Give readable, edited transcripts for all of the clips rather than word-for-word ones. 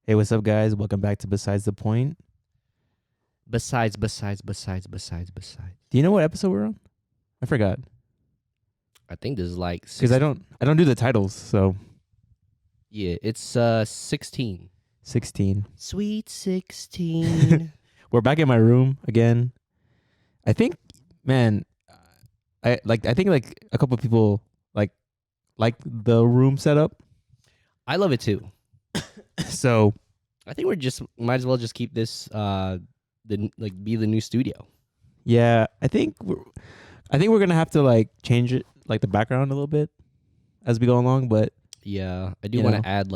Hey, what's up, guys? Welcome back to Besides the Point. Besides. Do you know what episode we're on? I forgot I think this is like because I don't do the titles. So Yeah, it's 16. 16. Sweet 16. We're back in my room again. I think, man, I think a couple of people like the room setup. I love it too. So I think might as well just keep this be the new studio. yeah, I think we're gonna have to change it, the background a little bit as we go along. But Yeah, I do want to add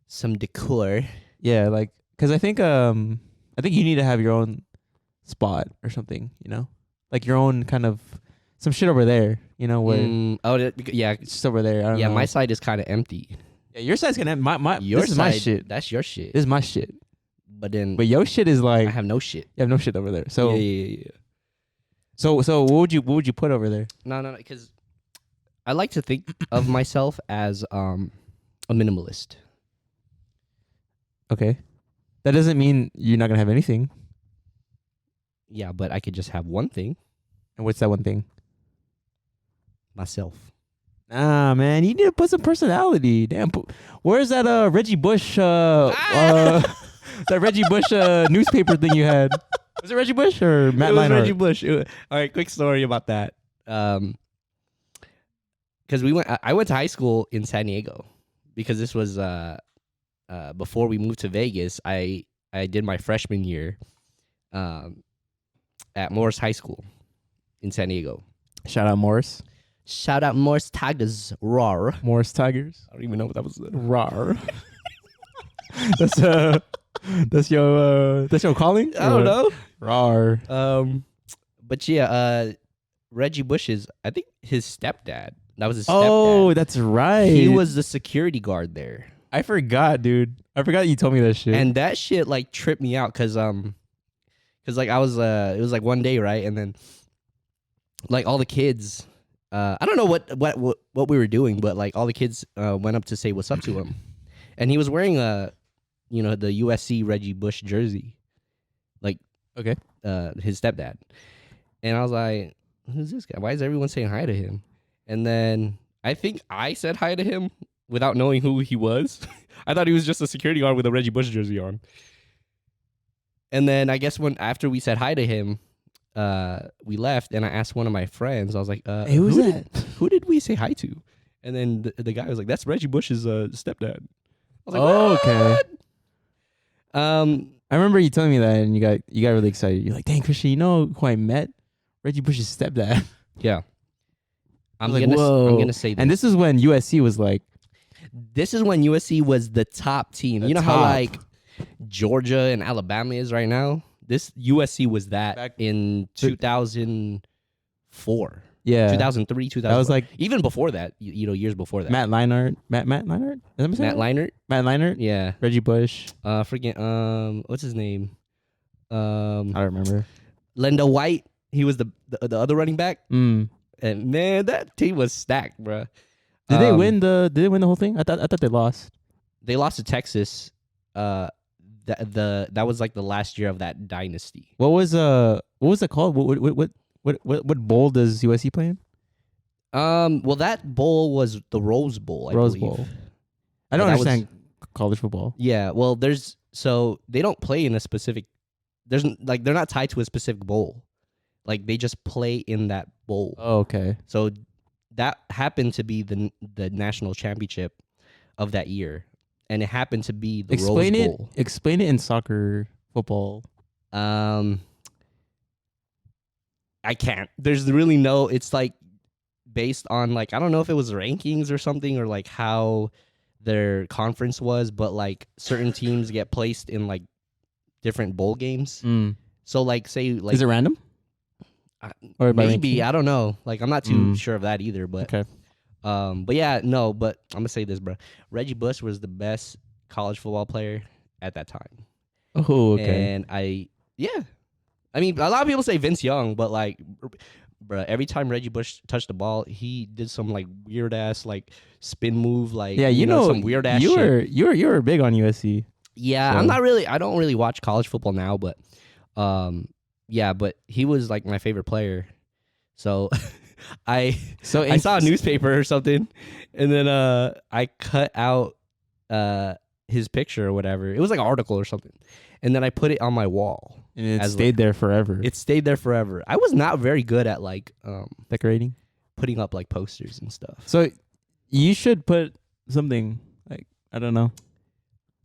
some decor. yeah, because I think you need to have your own spot or something. Like your own kind of some shit over there. Where Yeah, it's just over there. I don't yeah. know. My side is kind of empty. Yeah, your side's gonna my Your this is side, my shit. That's your shit. This is my shit. But your shit is I have no shit. you have no shit over there. So Yeah. So what would you put over there? No, because I like to think of myself as a minimalist. Okay, that doesn't mean you're not gonna have anything. Yeah, but I could just have one thing. And what's that one thing? Myself. Ah, man, you need to put some personality. Damn, where's that Reggie Bush that Reggie Bush newspaper thing you had? Was it Reggie Bush or Matt It was Leinart? Reggie Bush. All right, quick story about that. Because I went to high school in San Diego, because this was before we moved to Vegas. I did my freshman year at Morris High School in San Diego. Shout out Morris. Shout out Morris Tigers, roar. Morris Tigers. I don't even know what that was. Rar. That's your calling? I don't know. Rar. But yeah, Reggie Bush is, I think, his stepdad. That was his stepdad. Oh, that's right. He was the security guard there. I forgot, dude. I forgot you told me that shit. And that shit tripped me out because I was it was one day, right? And then all the kids, I don't know what we were doing, but all the kids went up to say what's up to him, and he was wearing the USC Reggie Bush jersey, okay, his stepdad. And I was like, who's this guy? Why is everyone saying hi to him? And then I think I said hi to him without knowing who he was. I thought he was just a security guard with a Reggie Bush jersey on. And then I guess after we said hi to him, we left, and I asked one of my friends. I was like, hey, who's that? Who did we say hi to? And then the guy was like, that's Reggie Bush's stepdad. I was like, oh, okay. What? I remember you telling me that, and you got really excited. You're like, dang, Christian, you know who I met? Reggie Bush's stepdad. Yeah. I'm like, gonna say this. And this is when USC was the top team. You know how Georgia and Alabama is right now? This USC was that back in 2004. Yeah. 2003, 2004. That was even before that, years before that. Matt Leinart. Matt Leinart? Is that Matt Leinart? Matt Leinart? Yeah. Reggie Bush. What's his name? I don't remember. Lendo White. He was the other running back. Mm. And man, that team was stacked, bro. Did they win the whole thing? I thought they lost. They lost to Texas. That was the last year of that dynasty. What was it called? What bowl does USC play in? Well, that bowl was the Rose Bowl. I believe. Bowl. I don't understand college football. Yeah, well, they don't play in a specific. They're not tied to a specific bowl. They just play in that bowl. Oh, okay. So that happened to be the national championship of that year, and it happened to be the Rose Bowl. Explain it in soccer, football. I can't. There's really no. It's based on I don't know if it was rankings or something, or how their conference was, but certain teams get placed in different bowl games. Mm. So say is it random? Or maybe I don't know. I'm not too sure of that either. But okay. But yeah, no. But I'm gonna say this, bro. Reggie Bush was the best college football player at that time. Oh, okay. And I mean, a lot of people say Vince Young, but bro, every time Reggie Bush touched the ball, he did some weird ass spin move, yeah, some weird ass. You were big on USC. Yeah, So- I don't really watch college football now, but yeah, but he was like my favorite player. So I So I saw a newspaper or something, and then I cut out his picture or whatever. It was like an article or something, and then I put it on my wall. and it as stayed there forever. It stayed there forever. I was not very good at like Decorating. putting up like posters and stuff. So you should put something like, I don't know.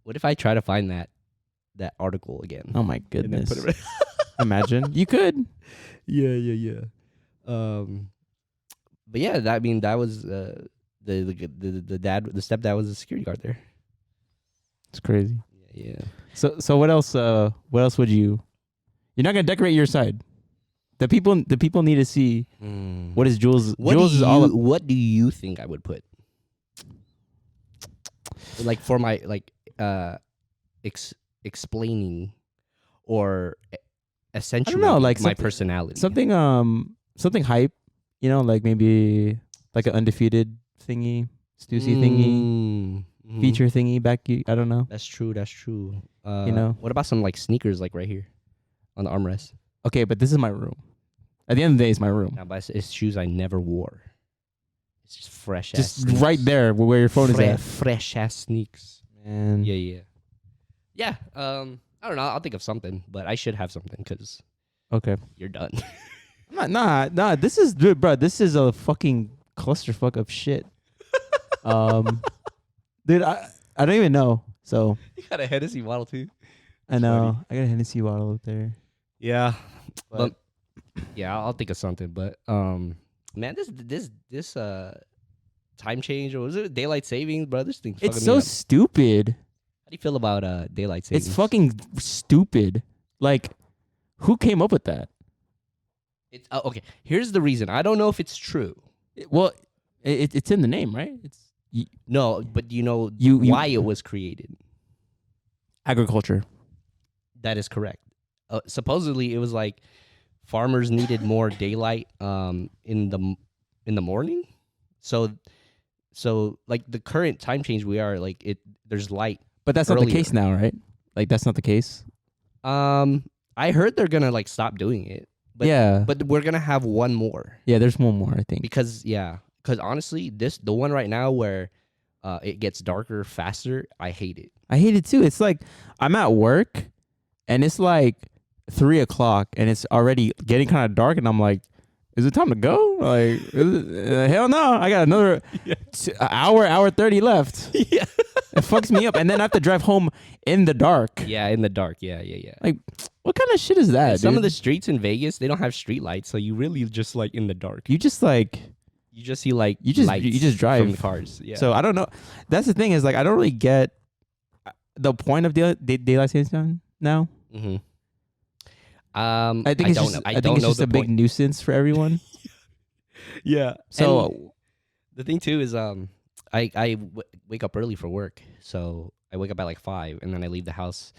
What if I try to find that article again? Oh my and then goodness! put it Imagine you could. yeah. But yeah, I mean that was the stepdad was a security guard there. It's crazy. Yeah. So what else? What else would you? You're not gonna decorate your side. The people need to see what is Jules. Jules is all. What do you think I would put? Like for my like explaining or essentially like my something- personality. Something hype. You know, like maybe like an undefeated thingy, Stussy thingy, Mhm. feature thingy back. I don't know. That's true. You know. What about some like sneakers like right here on the armrest? Okay, but this is my room. At the end of the day, it's my room. Now, but it's shoes I never wore. It's just fresh. Just ass right there where your phone is at. Fresh ass sneaks. And Yeah. I don't know. I'll think of something, but I should have something because okay. you're done. Nah. This is dude, bro. This is a fucking clusterfuck of shit. Dude, I don't even know. So You got a Hennessy bottle too. I know I got a Hennessy bottle up there. Yeah, But yeah. I'll think of something. But man, this time change or was it daylight savings, bro? This thing's it's fucking so me up. stupid. How do you feel about daylight savings? It's fucking stupid. Like, who came up with that? It's okay. Here's the reason. I don't know if it's true. It's in the name, right? It's No, but you know You- why it was created. agriculture. That is correct. Supposedly, it was like farmers needed more daylight in the morning. So like the current time change we are like there's light. But that's not the Earlier. case now, right? Like that's not the case. I heard they're gonna like stop doing it. But, yeah. But we're gonna have one more Yeah, there's one more, I think. because honestly, the one right now where it gets darker faster, I hate it. I hate it too. It's like I'm at work and it's like 3:00 and it's already getting kind of dark and I'm like, is it time to go? Like, hell no. I got another hour 30 left. Yeah. It fucks me up. And then I have to drive home in the dark. Yeah, in the dark. Yeah. Like, what kind of shit is that, And some of dude? the streets in Vegas, they don't have street lights, so you really just like in the dark. You just like, You just see like You just- lights you just drive. from the cars. Yeah. so I don't know. That's the thing is like, I don't really get the point of daylight savings time now. mm-hmm. I think it's don't just, know. I think it's just the a big point. nuisance for everyone. Yeah. So And the thing too is I wake up early for work, so I wake up at like 5, and then I leave the house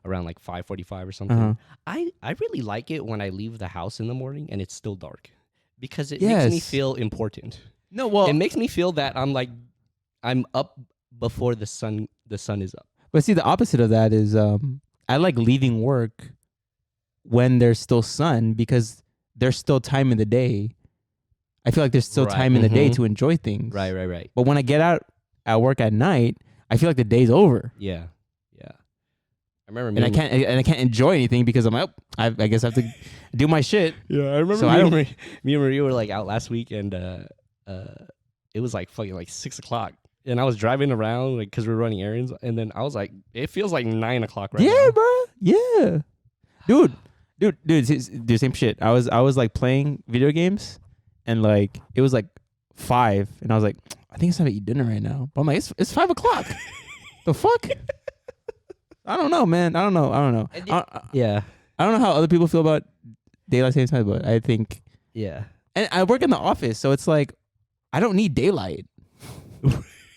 around like 5:45 or something. Uh-huh. I really like it when I leave the house in the morning and it's still dark because it makes me Yes. feel important. no, well, It makes me feel that I'm up before the sun is up. but see, the opposite of that is I like leaving work when there's still sun because there's still time in the day. I feel like there's still Right. time in the day Mhm. to enjoy things. Right. But when I get out at work at night, I feel like the day's over. Yeah. I remember And I can't enjoy anything because I'm like, oh, I guess I have to do my shit. Yeah, I remember So I don't- me and Maria were like out last week, and it was like fucking like 6:00, and I was driving around like because we were running errands, and then I was like, it feels like 9:00 right yeah, now. bro. Yeah, dude, same shit. I was like playing video games, and like it was like 5, and I was like, I think it's time to eat dinner right now. But I'm like, it's 5:00. The fuck? I don't know, man. I don't know. Yeah, I don't know how other people feel about daylight savings time, but I think, yeah. and I work in the office, so it's like I don't need daylight.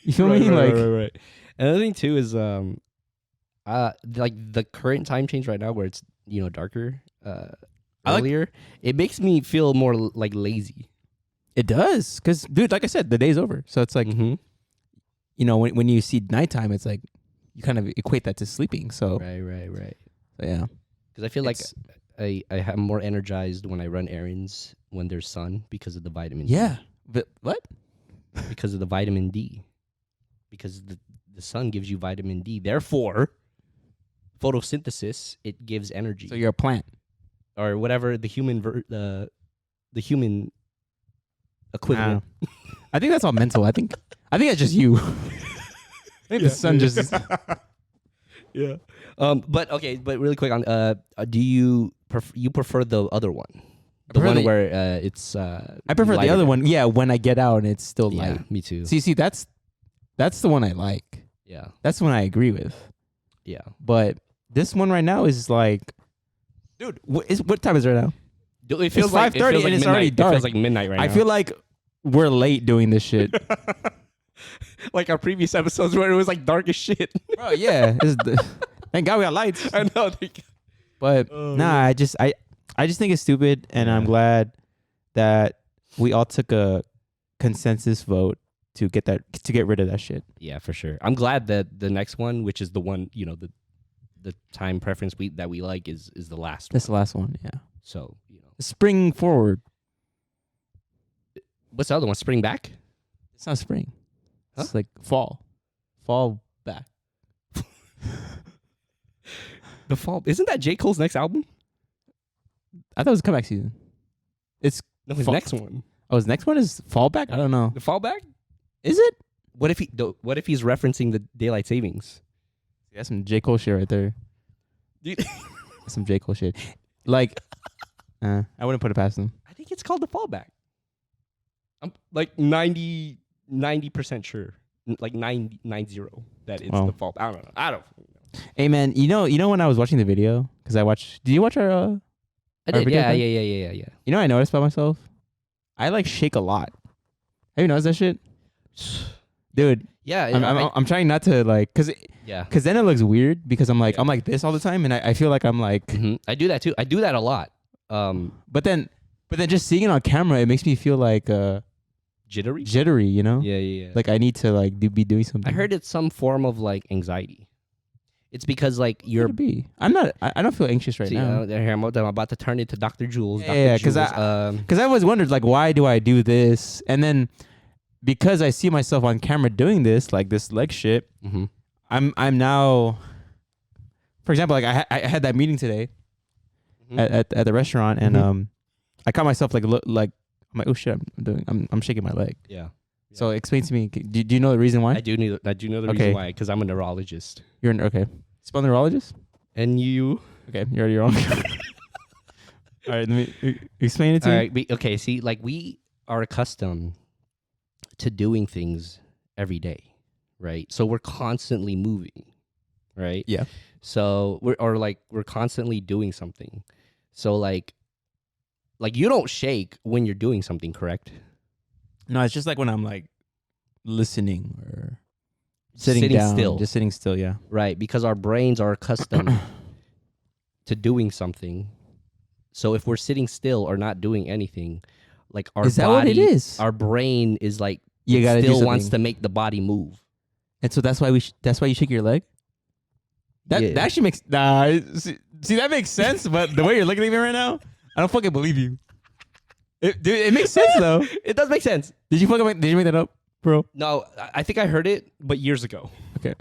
You feel me? Right. Another thing too is like the current time change right now where it's darker earlier, it makes me feel more like lazy. It does, cause dude, like I said, the day's over, so it's like Mhm. when you see nighttime, it's like you kind of equate that to sleeping. So, Right. so yeah. Because I feel like It's- I am more energized when I run errands when there's sun because of the vitamin yeah. But what? D. Because of the vitamin D. Because the sun gives you vitamin D. Therefore, photosynthesis, it gives energy. So you're a plant. Or whatever the human the human equivalent. I think that's all mental. I think that's just you. I think the sun just. Yeah. But okay, but really quick on do you prefer the other one? The prefer one the- where it's I prefer the lighter. other one. Yeah, when I get out and it's still Yeah, light. me too. See, that's the one I like. Yeah. That's the one I agree with. Yeah. But this one right now is like, dude, what time is it right now? It feels like 5:30 and it's already midnight. dark. It feels like midnight right now. I feel like we're late doing this shit. like our previous episodes where it was like dark as shit. Bro, yeah. Thank God we got lights. I know. But Oh, nah, I just think it's stupid, and I'm glad that we all took a consensus vote to get rid of that shit. Yeah, for sure. I'm glad that the next one, which is the one, the time preference that we like is the last one. That's the last one, yeah. So, Spring forward. what's the other one? Spring back? It's not spring. Huh? It's like fall. Fall back. The fall. Isn't that J. Cole's next album? I thought it was comeback season. It's No, his Fall- next one. Oh, his next one is fall back? I don't know. The fall back? Is it? What if he's referencing the daylight savings? That's some J. Cole shit right there. Dude. That's some J. Cole shit. Like, I wouldn't put it past him. I think it's called the fallback. I'm like 90% sure. Like 90 that it's Wow. the fall. I don't know. Hey man, you know when I was watching the video, because I watched. Did you watch our? I Our did. video Yeah. thing? Yeah. You know what I noticed about myself? I like shake a lot. Have you noticed that shit, dude? Yeah. I'm trying not to like, cause yeah. then it looks weird because I'm Yeah. like this all the time, and I feel like I'm like. Mhm. I do that too. I do that a lot. But then just seeing it on camera, it makes me feel like Jittery. you know? Yeah. Like I need to like be doing something. I heard it's some form of like anxiety. It's because like you're. Could be. I'm not. I don't feel anxious right See, now. I'm about to turn into Dr. Jules. Yeah, Dr. 'cause Jules, Because I always wondered like, why do I do this? And then because I see myself on camera doing this, like this leg shit, mhm. I'm now. For example, like I had that meeting today Mhm. at the restaurant, and Mhm. I caught myself like I'm like, oh shit, I'm shaking my leg. Yeah. So explain to me. Do you know the reason why? I do know the Okay. reason why, because I'm a neurologist. You're an okay. Spell neurologist. And you. Okay, you're already wrong. All right, let me explain it to All you. right. Okay. See, like we are accustomed to doing things every day, right? So we're constantly moving, right? Yeah. So we're constantly doing something. So like you don't shake when you're doing something, correct? No, it's just like when I'm like listening or sitting down, still, just sitting still. Yeah. right? Because our brains are accustomed to doing something. So if we're sitting still or not doing anything, like our Is that body, what it is? our brain is like You gotta do still wants something. to make the body move. And so that's why that's why you shake your leg. That Yeah. that actually makes see that makes sense. But the way you're looking at me right now, I don't fucking believe you. Dude, it makes sense though. It does make sense. Did you make that up, bro? No, I think I heard it, but years ago. Okay.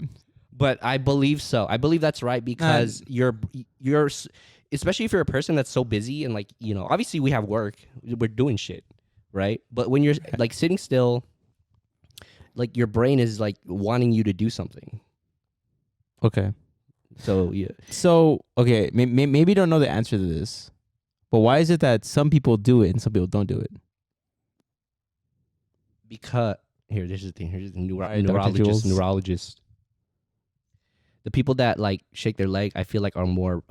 But I believe so. I believe that's right because you're especially if you're a person that's so busy and like, obviously we have work, we're doing shit, right? But when you're like sitting still, like your brain is like wanting you to do something. Okay. So yeah, So okay, maybe you don't know the answer to this, but why is it that some people do it and some people don't do it? because here's the thing. Right, Dr. Jules. Neurologist. The people that like shake their leg, I feel like are more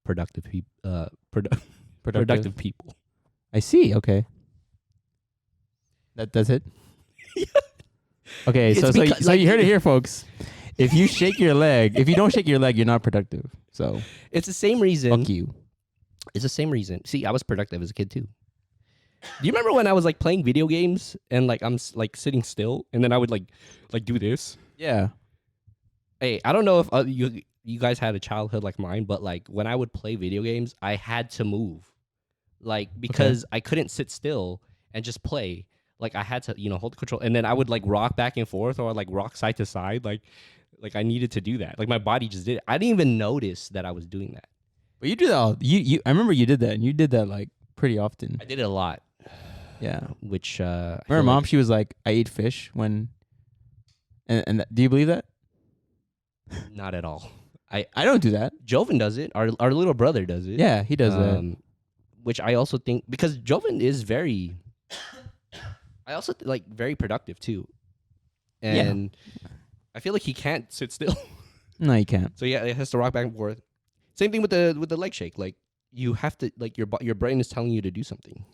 productive people. Productive people. I see. Okay. That's it. Okay, It's so because, so like- you heard it here, folks. If you shake your leg, if you don't shake your leg, you're not productive. So It's the same reason. fuck you. It's the same reason. See, I was productive as a kid too. Do you remember when I was like playing video games and like I'm like sitting still and then I would like do this? Yeah. Hey, I don't know if you guys had a childhood like mine, but like when I would play video games, I had to move, like Okay. because I couldn't sit still and just play. Like I had to, hold the control, and then I would like rock back and forth or like rock side to side, like I needed to do that. Like my body just did it. I didn't even notice that I was doing that. But you do that. You. I remember you did that, and you did that like pretty often. I did it a lot, Yeah. which I Remember, feel mom? like She was like, "I eat fish when." And do you believe that? not at all. I don't do that. Joven does it. Our little brother does it. Yeah, he does that. Which I also think because Joven is very, I also like very productive too, and I feel like he can't sit still. No, you can't. So yeah, it has to rock back and forth. Same thing with the leg shake. Like you have to like your brain is telling you to do something.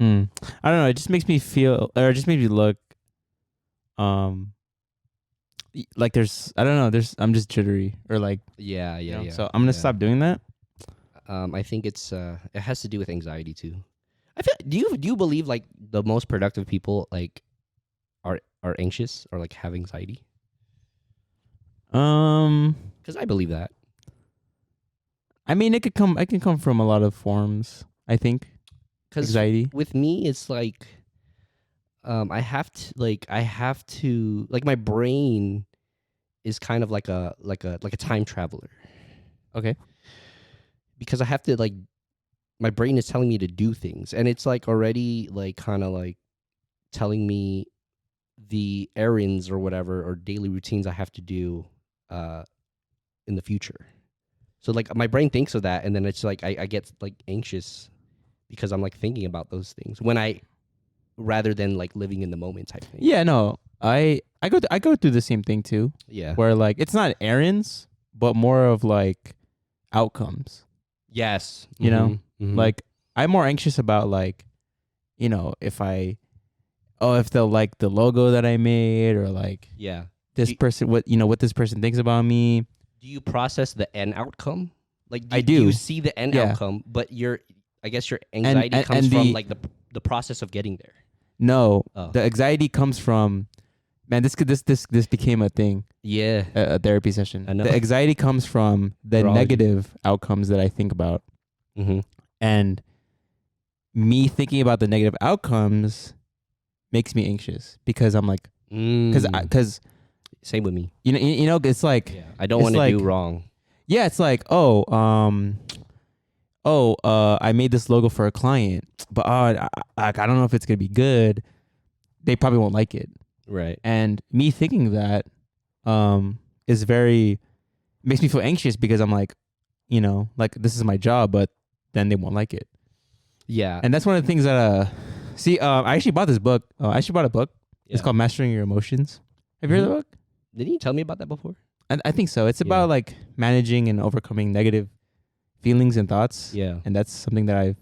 I don't know. It just makes me feel, or it just makes me look, like there's, I don't know. I'm just jittery, or like, Yeah, you yeah, know, yeah. So I'm gonna stop doing that. I think it has to do with anxiety too. I feel. Do you believe like the most productive people like are anxious or like have anxiety? Um, Because I believe that. I mean, it can come from a lot of forms. I think Because anxiety. with me, it's like, I have to like my brain is kind of like a time traveler Okay. because I have to like my brain is telling me to do things and it's like already like kind of like telling me the errands or whatever or daily routines I have to do in the future. So like my brain thinks of that and then it's like I get like anxious because I'm like thinking about those things when I rather than like living in the moment type thing. Yeah. No. I go through the same thing too, Yeah. where like it's not errands, but more of like outcomes. Yes. You know, Mhm. like I'm more anxious about like, if if they'll like the logo that I made, or like Yeah. this Do- person, what this person thinks about me. Do you process the end outcome? Like, I do you do. see the end Yeah. outcome, but I guess your And anxiety comes and from like the process of getting there. no, Oh, the anxiety comes from, man, this became a thing, yeah. a therapy session. I know. The anxiety comes from the Virology. negative outcomes that I think about, Mm-hmm. and me thinking about the negative outcomes makes me anxious because I'm like, because Same with me. it's like, Yeah. I don't it's want to like, do wrong. yeah, it's like, I made this logo for a client, but I don't know if it's gonna be good. They probably won't like it. Right. And me thinking that is makes me feel anxious because I'm like, like this is my job, but then they won't like it. Yeah. And that's one of the things that I actually bought this book. I actually bought a book. It's Yeah. called Mastering Your Emotions. Have you heard of the book? Didn't you tell me about that before? I think so. It's Yeah. about like managing and overcoming negative feelings and thoughts. Yeah. And that's something that I've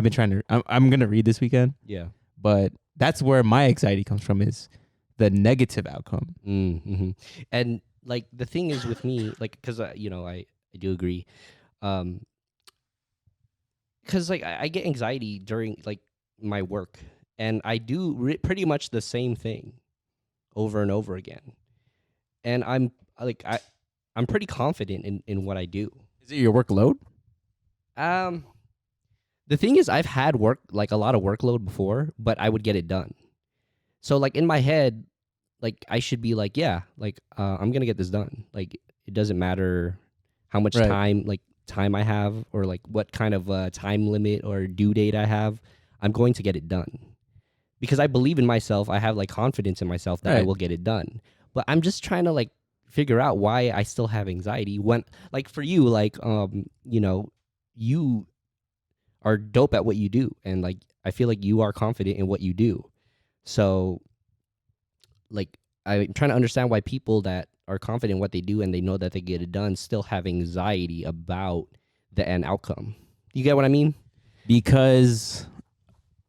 been trying to. I'm gonna read this weekend. Yeah. But that's where my anxiety comes from, is the negative outcome. Mm-hmm. And like the thing is with me, like, because I do agree, because like I get anxiety during like my work, and I do pretty much the same thing over and over again, and I'm pretty confident in what I do. Is it your workload? Um, the thing is, I've had like a lot of workload before, but I would get it done. So like in my head, like I should be like, yeah, like I'm gonna get this done. Like it doesn't matter how much Right. time I have or like what kind of time limit or due date I have. I'm going to get it done because I believe in myself. I have like confidence in myself that I Right. will get it done. But I'm just trying to like figure out why I still have anxiety when, like, for you, like you are dope at what you do, and like I feel like you are confident in what you do. So like I'm trying to understand why people that are confident in what they do and they know that they get it done still have anxiety about the end outcome. You get what I mean? Because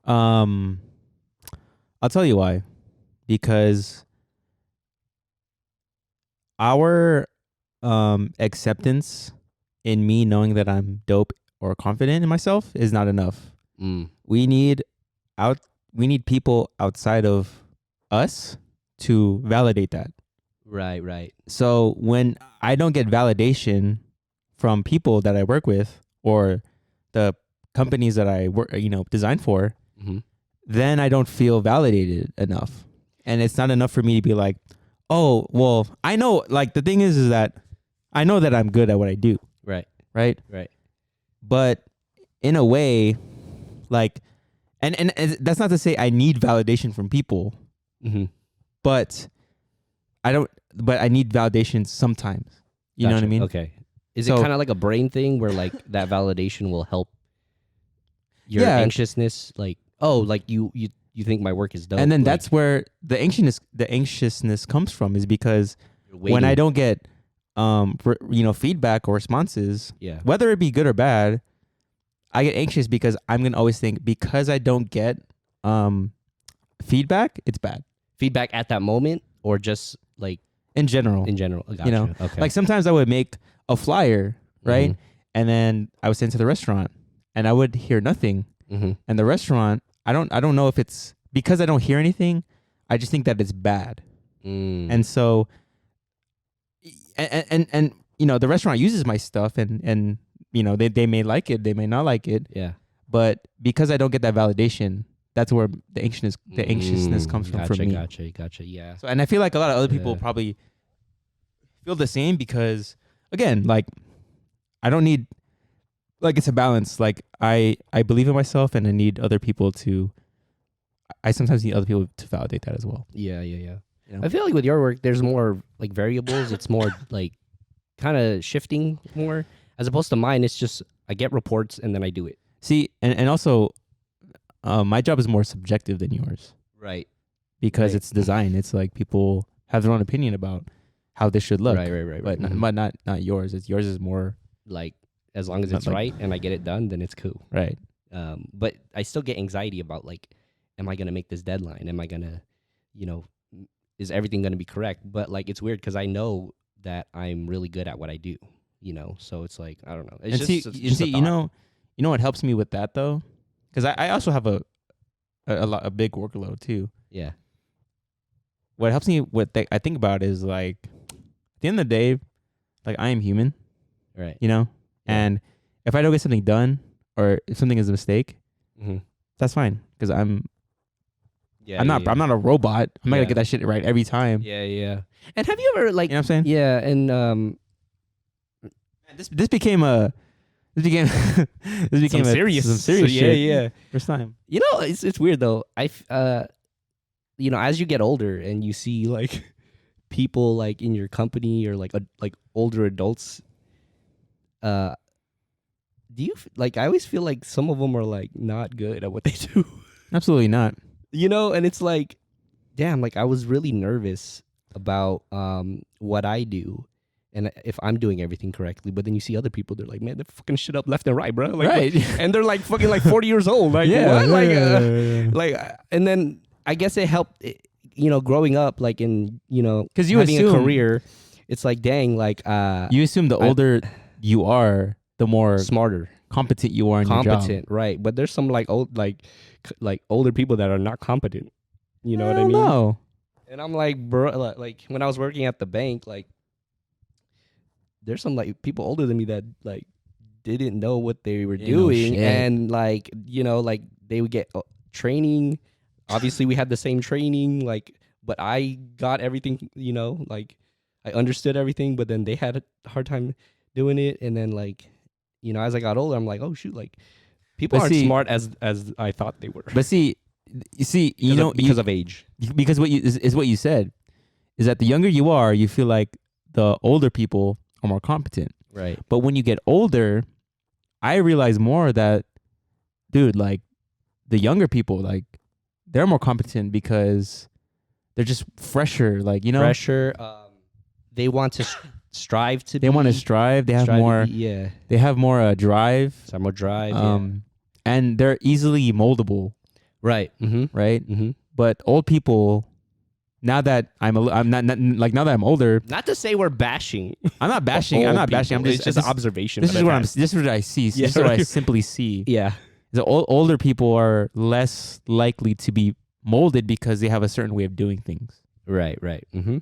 I'll tell you why. Because our acceptance in me knowing that I'm dope or confident in myself is not enough. We need people outside of us to validate that. Right. So when I don't get validation from people that I work with or the companies that I work, design for, Mm-hmm. then I don't feel validated enough. And it's not enough for me to be like, oh, well, I know, like, the thing is that I know that I'm good at what I do. Right. Right. But in a way, like, and that's not to say I need validation from people, Mm-hmm. but I need validation sometimes. You know what I mean? Okay. Is So- it kind of like a brain thing where like that validation will help your Yeah. anxiousness? Like, oh, like you think my work is done. And then like, that's where the anxiousness comes from, is because you're when I waiting. don't get feedback or responses, Yeah. whether it be good or bad, I get anxious because I'm gonna always think, because I don't get feedback, it's bad Feedback at that moment or just like in general. in general? Gotcha. Okay. Like sometimes I would make a flyer, right? Mhm. And then I would send it to the restaurant and I would hear nothing. Mhm. And the restaurant, I don't know if it's because I don't hear anything, I just think that it's bad. Mm. And so and the restaurant uses my stuff and they may like it, they may not like it, yeah. but because I don't get that validation, that's where the anxiousness comes from for me. Gotcha. Yeah. So, and I feel like a lot of other people Yeah. probably feel the same because, again, like, I don't need, like, it's a balance. Like, I believe in myself and I need other people I sometimes need other people to validate that as well. Yeah. You know? I feel like with your work, there's more like variables. It's more like kind of shifting more, as opposed to mine. It's just I get reports and then I do it. See, and also, my job is more subjective than yours Right. because Right. it's design. It's like people have their own opinion about how this should look. Right. But Mhm. not yours. It's yours is more Like as long as Not it's like- right and I get it done, then it's cool. right. But I still get anxiety about like, am I gonna make this deadline? Am I gonna, is everything gonna be correct? But like, it's weird because I know that I'm really good at what I do. So it's like I don't know. It's And just, it's just a you thought. know what helps me with that though, because I also have a big workload too. Yeah. What helps me I think about is like at the end of the day, like I am human, Right. Yeah. And if I don't get something done or if something is a mistake, Mm-hmm. that's fine because I'm Yeah. not a robot. I'm not Yeah. gonna get that shit right every time. Yeah. And have you ever like? You know what I'm saying? Yeah. And This became this became some serious. some serious shit. Yeah. First time. It's weird though. As you get older and you see like people like in your company or like older adults, do you like? I always feel like some of them are like not good at what they do. Absolutely not. And it's like, damn, like I was really nervous about what I do. And if I'm doing everything correctly, but then you see other people, they're like, man, they're fucking shit up left and right, bro. Like, Right. and they're like fucking like 40 years old. Like, what? Like, and then I guess it helped, growing up, like in, 'Cause you having a assume- career, it's like, dang, like, You assume the older you are, the more smarter, competent you are in your job. competent, right? But there's some like old, like older people that are not competent. You know what I don't mean? know. And I'm like, bro, like when I was working at the bank, like there's some like people older than me that like didn't know what they were Didn't know doing, shit. and like like they would get training. Obviously, we had the same training, like, but I got everything, like I understood everything, but then they had a hard time doing it, and then like as I got older, I'm like, oh shoot, like people But aren't see- smart as I thought they were. But see, Because of age. because what you is what you said is that the younger you are, you feel like the older people are more competent. Right. But when you get older, I realize more that, dude, like the younger people, like they're more competent because they're just fresher. Like Pressure. They want to strive to. they want to strive. They have more. Yeah. They have more drive. Some more drive. And they're easily moldable, Right. Mm-hmm. right? Mm-hmm. But old people, now that I'm not like now that I'm older, Not to say we're bashing. I'm not bashing. I'm not bashing. I'm It's just an observation. This that is what I've I'm. had. This is what I see. Yeah, This is what I right. simply see. Yeah. The older people are less likely to be molded because they have a certain way of doing things. Right. Mm-hmm.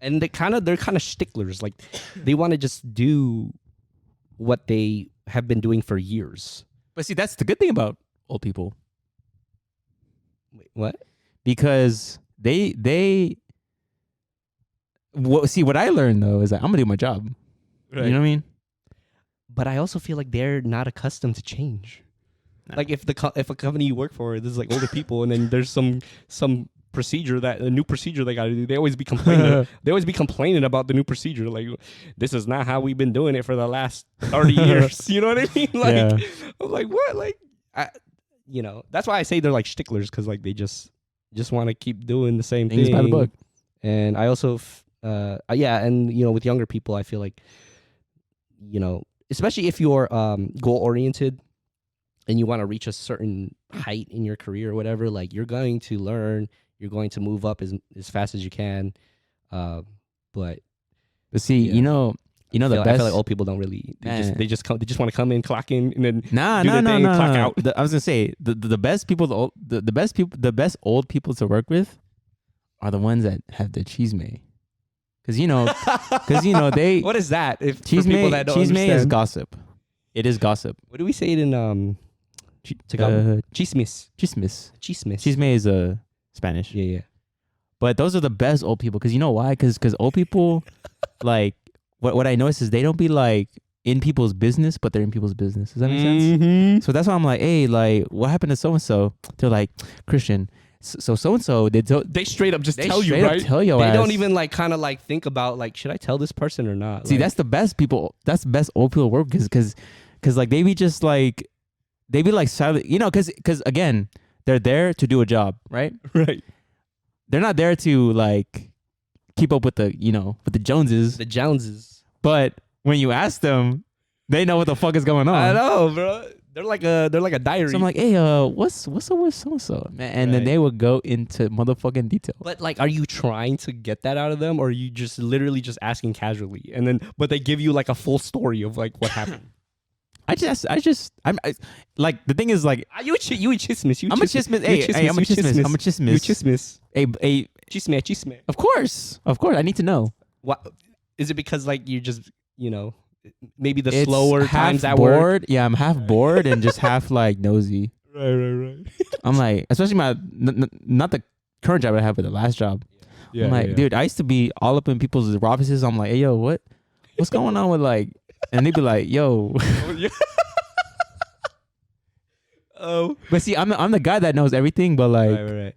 And they're kind of sticklers. Like they want to just do what they have been doing for years. But see, that's the good thing about old people. Wait, what? Because what I learned though is that I'm gonna do my job. Right. You know what I mean? But I also feel like they're not accustomed to change. No. Like if a company you work for, this is like older people, and then there's some procedure a new procedure they got to do. They always be complaining. They always be complaining about the new procedure. Like this is not how we've been doing it for the last 30 years. You know what I mean? Like Yeah. I'm like, what? Like that's why I say they're like sticklers, because like they just want to keep doing the same Things thing by the book. And I also and with younger people, I feel like especially if you're goal oriented and you want to reach a certain height in your career or whatever, like you're going to learn, you're going to move up as fast as you can. But see, yeah. the I best. feel like old people don't really. They just want to come in, clock in, and then Nah, do the thing, clock out. I was gonna say the best people, the best old people to work with are the ones that have the chisme, because they What is that? If for chisme people that don't is understand, gossip. It is gossip. what do we say it in Tagalog? Chismis. Chismes. Chismis. Chisme is Spanish. Yeah. But those are the best old people, because you know why? Because old people, like what I notice is they don't be like in people's business, but they're in people's business. Does that make sense? Mm-hmm. So that's why I'm like, hey, like what happened to so and so? They're like, Christian. So and so They straight up just tell you, right? Tell your They ass. don't even like kind of like think about like, should I tell this person or not? See, Like, that's the best people. That's the best old people work, because like they be just like silent, because again, they're there to do a job, right? right. They're not there to like keep up with the with the Joneses. The Joneses. But when you ask them, they know what the fuck is going on. I know, bro. They're like a diary. So I'm like, hey, what's up with so and so, man? And then Right. they would go into motherfucking detail. But like, are you trying to get that out of them, or are you just literally just asking casually, and then but they give you like a full story of like what happened? Like the thing is like You a chismis. I'm a chismis. Hey, I'm a chismis. I'm a You chismis. chismis. Hey, Chisme. of course. I need to know. What is it? Because like you just maybe the It's slower half times at work. bored. Yeah, I'm half bored and just half like nosy. Right. I'm like, especially my not the current job I have, but the last job. Yeah, I'm like, dude, I used to be all up in people's offices. I'm like, hey, yo, what's going on with like, and they'd be like, yo. Oh, But see, I'm the guy that knows everything, but like, right.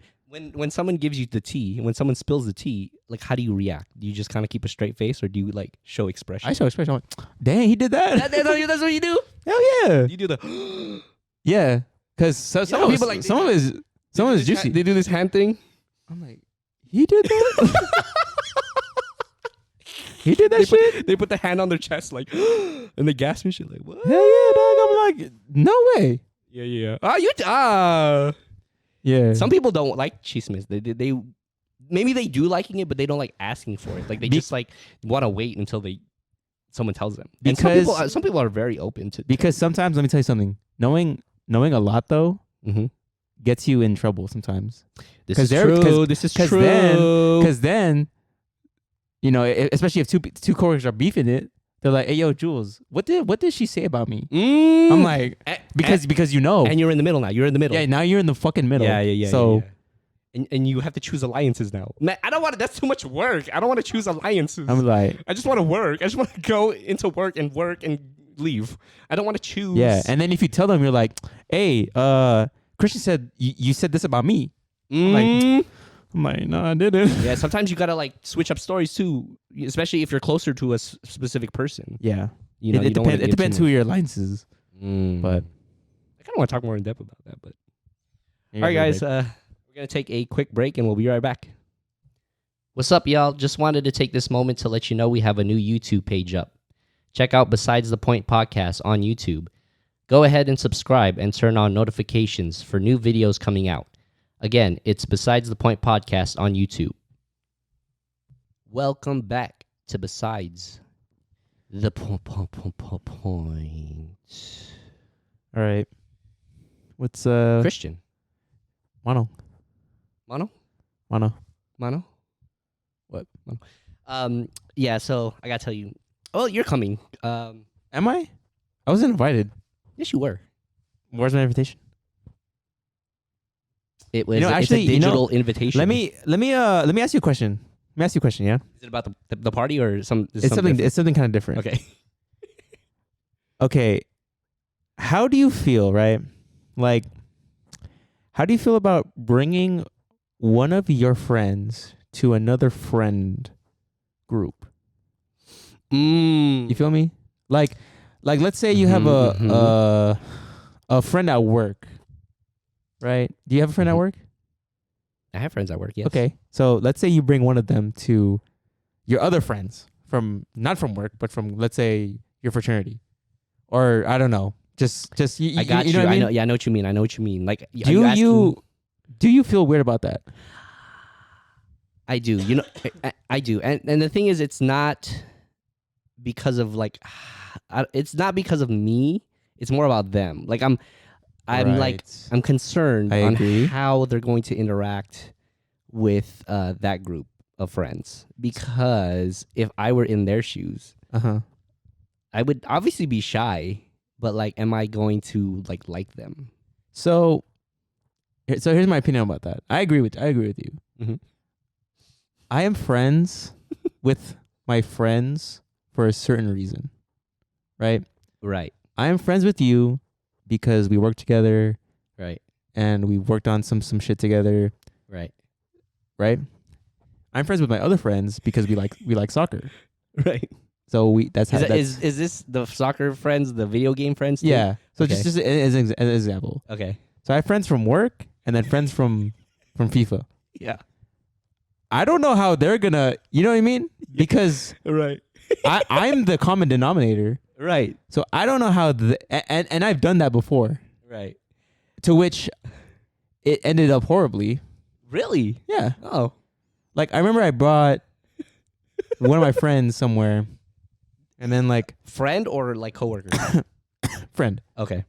When someone gives you the tea, when someone spills the tea, like how do you react? Do you just kind of keep a straight face, or do you like show expression? I show expression. I'm like, dang, he did that. That's what you do. Hell yeah. You do the. Yeah, because some people like some of is juicy. They do this hand thing. I'm like, he did that. He did that shit. They put the hand on their chest, like, and they gasp and shit, like, what? Hell yeah, dog. I'm like, no way. Yeah. Yeah. Some people don't like chismes. They maybe they do liking it, but they don't like asking for it. Like they just like want to wait until someone tells them. And some people are very open to. Because sometimes, let me tell you something. Knowing a lot though Mm-hmm. gets you in trouble sometimes. This is they're- true. This is true. Because then, especially if two coworkers are beefing it, they're like, "Hey, yo, Jules, what did she say about me?" I'm like, because you know, and you're in the middle now. You're in the middle. yeah, now you're in the fucking middle. Yeah. So And you have to choose alliances now. Man, I don't want to. That's too much work. I don't want to choose alliances. I'm like, I just want to work. I just want to go into work and leave. I don't want to choose. yeah. And then if you tell them, you're like, "Hey, Christian said you said this about me." I'm like, no, I didn't. Yeah, sometimes you gotta like switch up stories too, especially if you're closer to a specific person. Yeah, You know, it depends. It depends who your alliance is. But I kind of want to talk more in depth about that. But all right, guys, we're gonna take a quick break and we'll be right back. What's up, y'all? Just wanted to take this moment to let you know we have a new YouTube page up. Check out Besides the Point podcast on YouTube. Go ahead and subscribe and turn on notifications for new videos coming out. Again, it's Besides the Point podcast on YouTube. Welcome back to Besides the Point. all right. What's Christian. Mono? Mono? Mono? Mono? What? Mono. Yeah. So I gotta tell you. Oh, you're coming. Am I? I wasn't invited. Yes, you were. Where's my invitation? It was. You know, It's actually, a digital invitation. Let me ask you a question. Let me ask you a question. Yeah. Is it about the party or some? It's something. It's something kind of different. Okay. Okay. How do you feel, right? Like, how do you feel about bringing one of your friends to another friend group? You feel me? Like let's say you have a friend at work, right? Do you have a friend at work? I have friends at work. Yes. Okay. So let's say you bring one of them to your other friends from not from work, but from, let's say, your fraternity, or I don't know. Just you, I got you. know what I mean? know. Yeah, I know what you mean. I know what you mean. Like, do you feel weird about that? I do. You know, I do. And the thing is, it's not because of like, it's not because of me. It's more about them. Like I'm concerned on how they're going to interact with that group of friends, because if I were in their shoes, I would obviously be shy, but like, am I going to like them? So here's my opinion about that. I agree with you. Mm-hmm. I am friends with my friends for a certain reason, right? Right. I am friends with you because we work together, right? And we worked on some shit together, right? I'm friends with my other friends because we like soccer, right? So is this the soccer friends, the video game friends too? Yeah. So okay. just as an example. Okay. So I have friends from work and then friends from FIFA. Yeah. I don't know how they're gonna, you know what I mean? Because right. I'm the common denominator. Right. So I don't know how and I've done that before. Right. To which it ended up horribly. Really? Yeah. Oh. Like I remember I brought one of my friends somewhere, and then like friend or like coworker? Friend. Okay.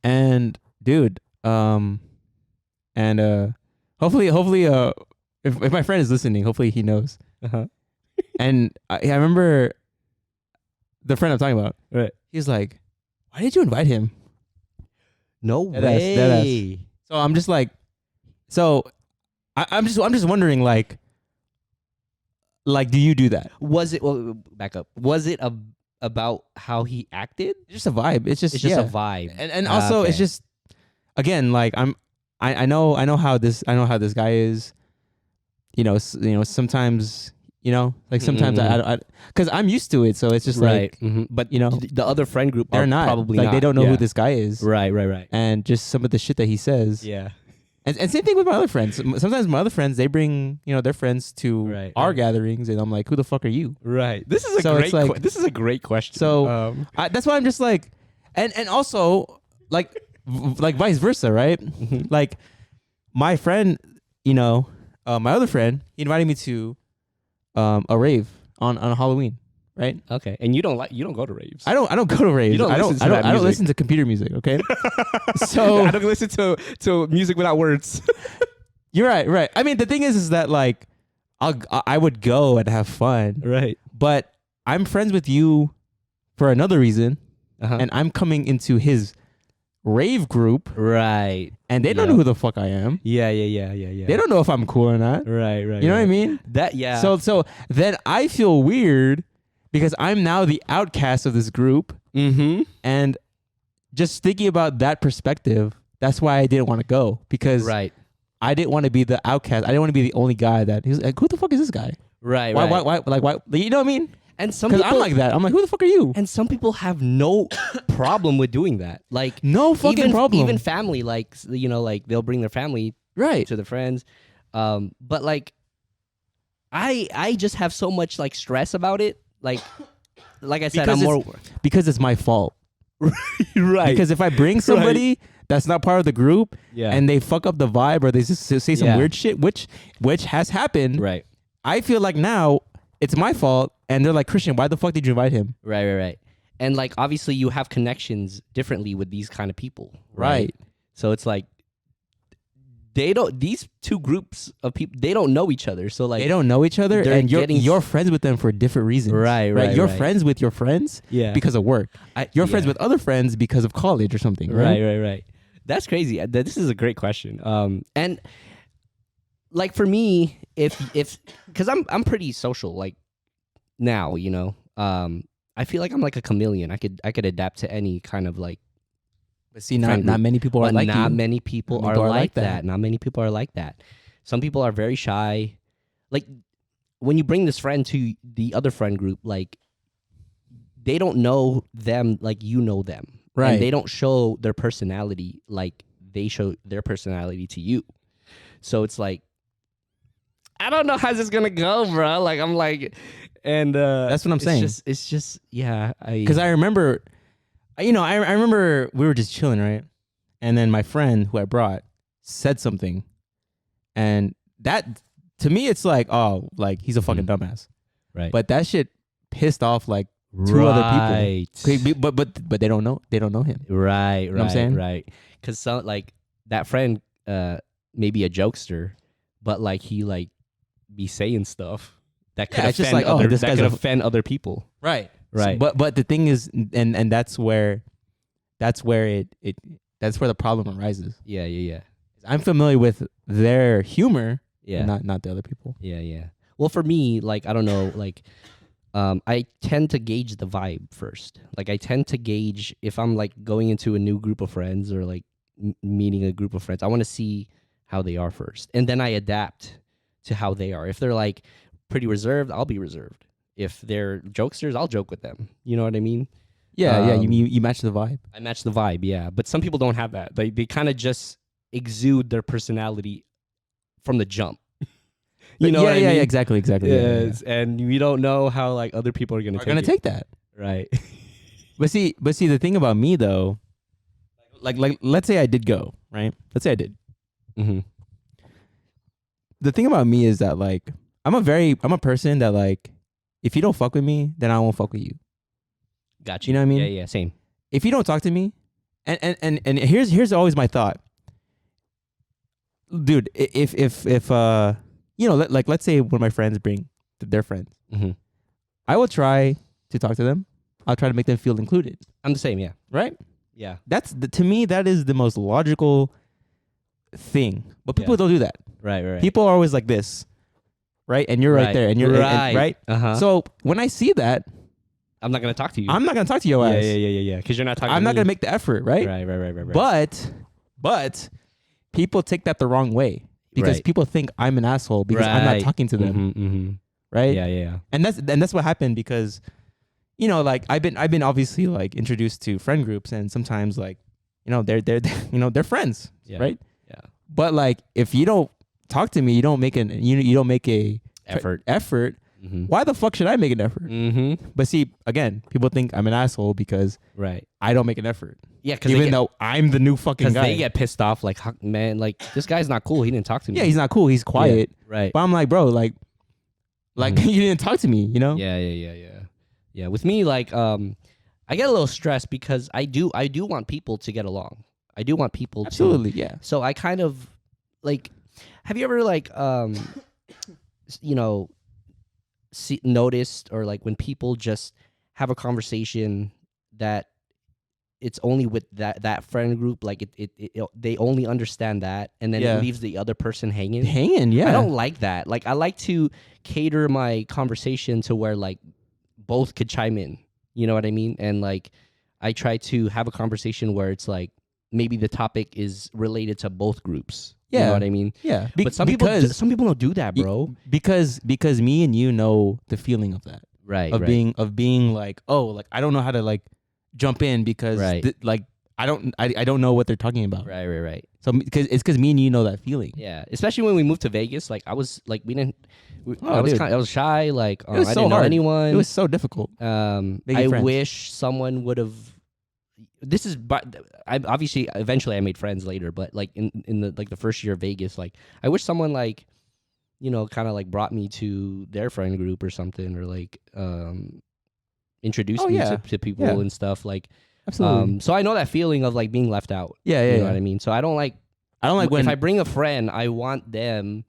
And dude, hopefully if my friend is listening, hopefully he knows. And I remember the friend I'm talking about. Right. He's like, "Why did you invite him?" No way. So I'm just like, I'm just wondering, like, do you do that? Was it? Well, back up. Was it about how he acted? It's just a vibe. It's just a vibe. And also it's just, again, like I know how this guy is. You know, sometimes. You know, like sometimes I because I'm used to it, so it's just right. like, but you know, the other friend group they're not probably like not. They don't know who this guy is, right, and just some of the shit that he says, and same thing with my other friends. Sometimes my other friends, they bring their friends to our gatherings, and I'm like, who the fuck are you? Right. This is a great question. So that's why I'm just like, and also like vice versa, right? Like my friend, my other friend, he invited me to a rave on Halloween, right? Okay, and you don't go to raves. I don't go to raves. I don't listen to computer music. Okay, so I don't listen to music without words. You're right. I mean, the thing is that like I would go and have fun, right? But I'm friends with you for another reason, and I'm coming into his rave group, right? And they don't know who the fuck I am. Yeah. They don't know if I'm cool or not. Right. You know what I mean? So then I feel weird because I'm now the outcast of this group. And just thinking about that perspective, that's why I didn't want to go, because I didn't want to be the outcast. I didn't want to be the only guy that he's like, who the fuck is this guy? Right. Why? Like, why? You know what I mean? And some people, I'm like that. I'm like, who the fuck are you? And some people have no problem with doing that. Like, no fucking problem. Even family, like, like they'll bring their family to the friends. But like, I just have so much like stress about it. Like I said, because it's my fault. Right. Because if I bring somebody that's not part of the group, and they fuck up the vibe, or they just say some weird shit, which has happened. Right. I feel like now it's my fault, and they're like, Christian, why the fuck did you invite him? Right. And like, obviously you have connections differently with these kind of people. Right. So it's like, these two groups of people, they don't know each other. So like They don't know each other, they're and getting- you're friends with them for different reasons. Right. You're friends with your friends yeah. because of work. You're friends yeah. with other friends because of college or something. Right. Right. That's crazy. This is a great question. And like for me, if because I'm pretty social, like now, you know, I feel like I'm like a chameleon. I could adapt to any kind of like. But see, Friend not group. many people are But like not you. many people Not are like that. Not many people are like that. Some people are very shy. Like when you bring this friend to the other friend group, like they don't know them like you know them. Right. And they don't show their personality like they show their personality to you. So it's like, I don't know how's this gonna go, bro. Like I'm like, and That's what I'm saying. It's just yeah. Because I remember, I remember we were just chilling, right? And then my friend who I brought said something, and that to me it's like, oh, like he's a fucking dumbass. Right. But that shit pissed off like two other people. Right. But they don't know him. Right. know what I'm saying? Right. Because some like that friend, maybe a jokester, but like he like be saying stuff that could Yeah, it's just offend like, oh, other, this that guy's could a- offend other people. Right. Right. But the thing is, and that's where the problem arises. Yeah. I'm familiar with their humor, Yeah. not the other people. Yeah. Well, for me, like I don't know, like I tend to gauge the vibe first. Like I tend to gauge if I'm like going into a new group of friends or like meeting a group of friends. I want to see how they are first, and then I adapt to how they are. If they're like pretty reserved, I'll be reserved. If they're jokesters, I'll joke with them. You know what I mean? Yeah. You match the vibe. I match the vibe, yeah. But some people don't have that. They kind of just exude their personality from the jump. You know what I mean? Yeah, exactly. Yes, and we don't know how like other people are gonna Take that. right. But see, the thing about me though, like let's say I did go, right? Let's say I did. Mm-hmm. The thing about me is that like I'm a person that like if you don't fuck with me, then I won't fuck with you. Gotcha. You know what I mean? Yeah, same. If you don't talk to me, and here's always my thought, dude. If let's say when my friends bring their friends, Mm-hmm. I will try to talk to them. I'll try to make them feel included. I'm the same. Yeah. Right? Yeah. To me that is the most logical thing. But people Yeah. don't do that. Right. People are always like this, right? And you're right there, and you're and right. Uh-huh. So when I see that, I'm not gonna talk to you. I'm not gonna talk to your ass. Yeah. Because you're not talking. I'm to not me. gonna make the effort, right? Right. But people take that the wrong way because Right. people think I'm an asshole because I'm not Right. talking to them, Mm-hmm. right? Yeah. And that's what happened because, like I've been obviously like introduced to friend groups, and sometimes like, they're friends, Yeah. right? Yeah. But like if you don't talk to me, you don't make a Effort. Mm-hmm. Why the fuck should I make an effort? Mm-hmm. But see, again, people think I'm an asshole because Right. I don't make an effort, Yeah. Because even though I'm the new fucking because guy. they get pissed off. Like, man, like this guy's not cool. He didn't talk to me. Yeah, he's not cool. He's quiet. Right. But I'm like, bro, like Mhm. you didn't talk to me, you know? Yeah. Yeah. With me, like, I get a little stressed because I do want people to get along. I do want people Absolutely, yeah. to. So I kind of like. Have you ever like noticed or like when people just have a conversation that it's only with that friend group, like they only understand that, and then Yeah. it leaves the other person hanging. Yeah. I don't like that. Like I like to cater my conversation to where like both could chime in. You know what I mean? And like I try to have a conversation where it's like maybe the topic is related to both groups. You Yeah. know what I mean? Yeah. But some people don't do that, bro. Because me and you know the feeling of that. Right. Of being like, oh, like I don't know how to like jump in because Right. like I don't know what they're talking about. Right. So because me and you know that feeling. Yeah. Especially when we moved to Vegas, like I was like Oh, I was dude. I was shy. Like was I so didn't know hard. anyone. It was so difficult. I friends. wish someone would have. This is, but I obviously eventually I made friends later, but like in the like the first year of Vegas, like I wish someone like, kind of like brought me to their friend group or something, or like introduced Oh, me yeah. to people and stuff like. Absolutely. So I know that feeling of like being left out. yeah. You know what I mean? So I don't like I don't like when if I bring a friend, I want them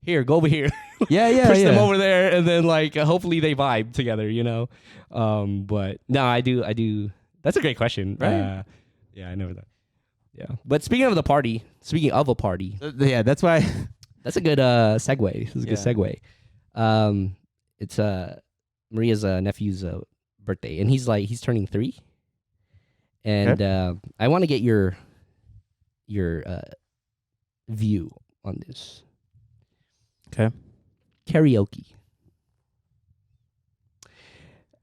here, go over here. yeah Push them over there, and then like hopefully they vibe together, you know. But no, I do. That's a great question. Right. Yeah, I know that. Yeah, but speaking of a party, Yeah, that's why. that's a good segue. This is a good Yeah. segue. It's Maria's nephew's birthday, and he's turning 3, and I want to get your view on this. Okay. Karaoke.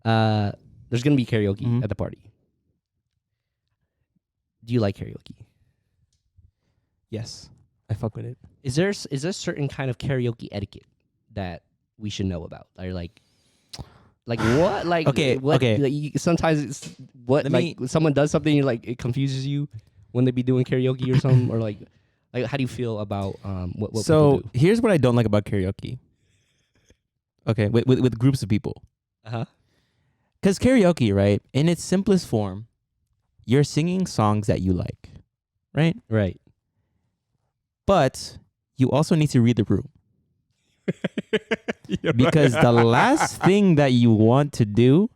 There's gonna be karaoke at the party. Do you like karaoke? Yes, I fuck with it. Is there certain kind of karaoke etiquette that we should know about? Or like what? Like Okay, what, okay. like, sometimes it's what someone does something, you're like it confuses you when they be doing karaoke or something, or like how do you feel about what So people do? here's what I don't like about karaoke. Okay, with groups of people. Because karaoke, right, in its simplest form, you're singing songs that you like, right? Right. But you also need to read the room. Because the last thing that you want to do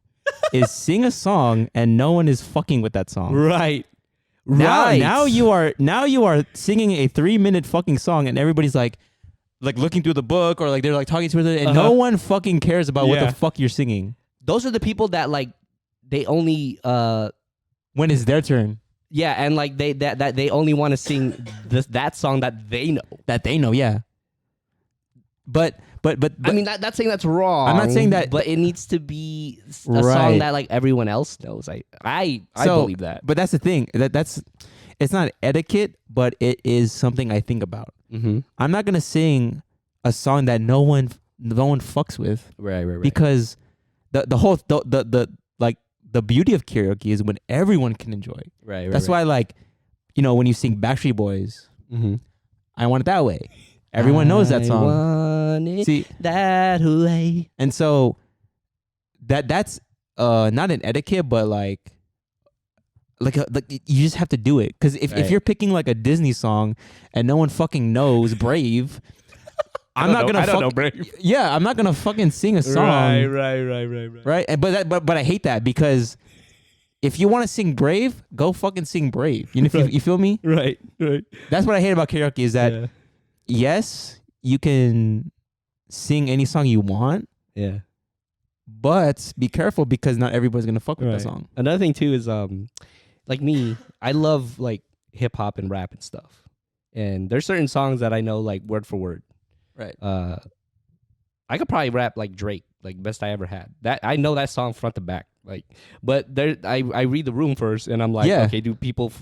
is sing a song and no one is fucking with that song. Right. Now you are singing a 3-minute fucking song and everybody's like looking through the book or like they're like talking to each other and no one fucking cares about what the fuck you're singing. Those are the people that like they only when it's their turn. Yeah, and like they only want to sing that song that they know. That they know, yeah. But I mean, not saying that's wrong. I'm not saying that, but it needs to be a right. song that like everyone else knows. I believe that. But that's the thing. That's it's not etiquette, but it is something I think about. Mm-hmm. I'm not gonna sing a song that no one fucks with, Right. because the whole the beauty of karaoke is when everyone can enjoy. Right. That's why, like, you know, when you sing Backstreet Boys, I Want It That Way. Everyone knows that song. Want it See, that way. and so that's not an etiquette, but like you just have to do it. Because if you're picking like a Disney song and no one fucking knows Brave, I'm not gonna. I don't know Brave. Yeah, I'm not gonna fucking sing a song. Right. But I hate that, because if you want to sing Brave, go fucking sing Brave. You know, you feel me? Right. That's what I hate about karaoke is that yes, you can sing any song you want. Yeah. But be careful, because not everybody's gonna fuck with that song. Another thing too is like me, I love like hip hop and rap and stuff. And there's certain songs that I know like word for word. Right. I could probably rap like Drake, like Best I Ever Had. That I know that song front to back. Like, but there, I read the room first, and I'm like, okay, do people?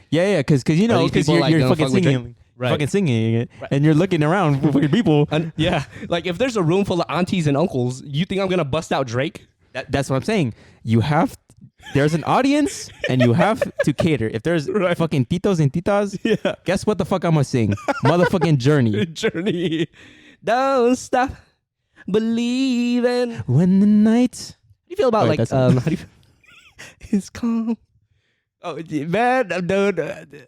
Yeah, because you know, because you're fucking singing, fucking singing it, and you're looking around for fucking people. Yeah, like if there's a room full of aunties and uncles, you think I'm gonna bust out Drake? That's what I'm saying. There's an audience, and you have to cater. If there's fucking titos and titas, guess what the fuck I'm gonna sing? Motherfucking Journey. Journey. Don't stop believing. When the night. How do you feel about how do you it's calm? Oh man, dude.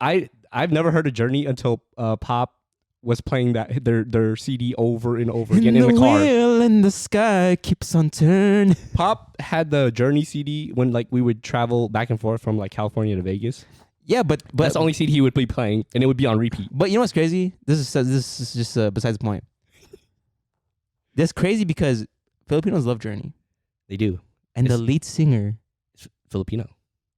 I've never heard of Journey until Pop was playing that their CD over and over again in the car. The wheel in the sky keeps on turning. Pop had the Journey CD when like we would travel back and forth from like California to Vegas. Yeah, but that's the only CD he would be playing, and it would be on repeat. But you know what's crazy? This is just besides the point. That's crazy because Filipinos love Journey. They do, and the lead singer is Filipino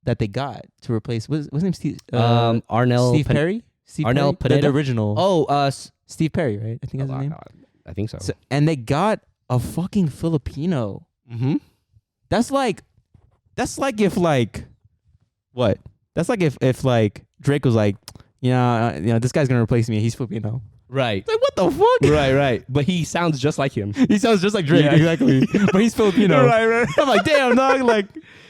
that they got to replace what's his name? Steve Steve Perry. Arnel Pineda? The original. Oh, Steve Perry, right? I think that's his name. I think so. And they got a fucking Filipino. Mm-hmm. That's like if like what? That's like if like Drake was like, this guy's gonna replace me. He's Filipino. Right. Like, what the fuck? Right. But he sounds just like him. He sounds just like Drake, exactly. But he's Filipino. Right. I'm like, damn, dog. Like,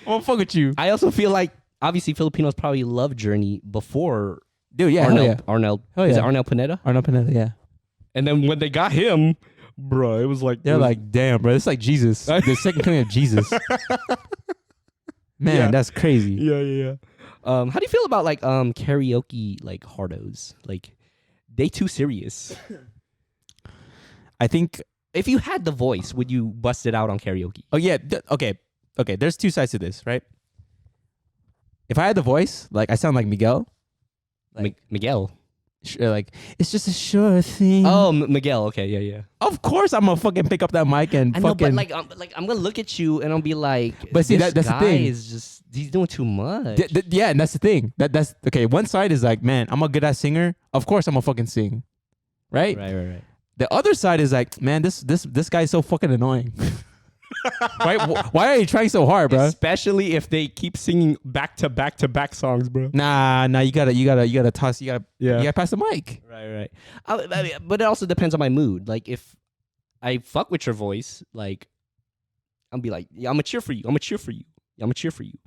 I won't fuck with you. I also feel like obviously Filipinos probably loved Journey before. Dude, yeah, Arnel. Is it Arnel Pineda? Arnel Pineda, yeah. And then when they got him, bro, it was like they're like, damn, bro, it's like Jesus, the second coming of Jesus. Man, that's crazy. Yeah. How do you feel about like karaoke like hardos? Like they too serious. I think. If you had the voice, would you bust it out on karaoke? Oh yeah. Okay. There's two sides to this, right? If I had the voice, like I sound like Miguel. Like Miguel. Like it's just a sure thing. Oh, Miguel. Okay, yeah. Of course, I'm gonna fucking pick up that mic and I fucking. know, but I'm gonna look at you and I'll be like, But see, this that's the guy thing. is just he's doing too much. Yeah, and that's the thing. That's okay. One side is like, man, I'm a good ass singer. Of course, I'm gonna fucking sing, right? Right. The other side is like, man, this guy's so fucking annoying. Right? Why are you trying so hard, bro? Especially if they keep singing back to back songs, bro. Nah, you gotta toss, you gotta pass the mic. Right. I mean, but it also depends on my mood. Like if I fuck with your voice, like I'll be like, yeah, I'm gonna cheer for you. I'm gonna cheer for you.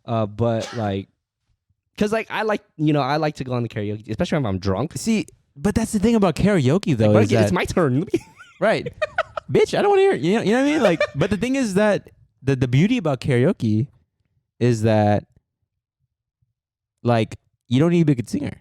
But like, cause like I like to go on the karaoke, especially if I'm drunk. See, but that's the thing about karaoke though. Like, is that, it's my turn. right, bitch. I don't want to hear it. You know what I mean? Like, but the thing is that the beauty about karaoke is that like you don't need to be a good singer.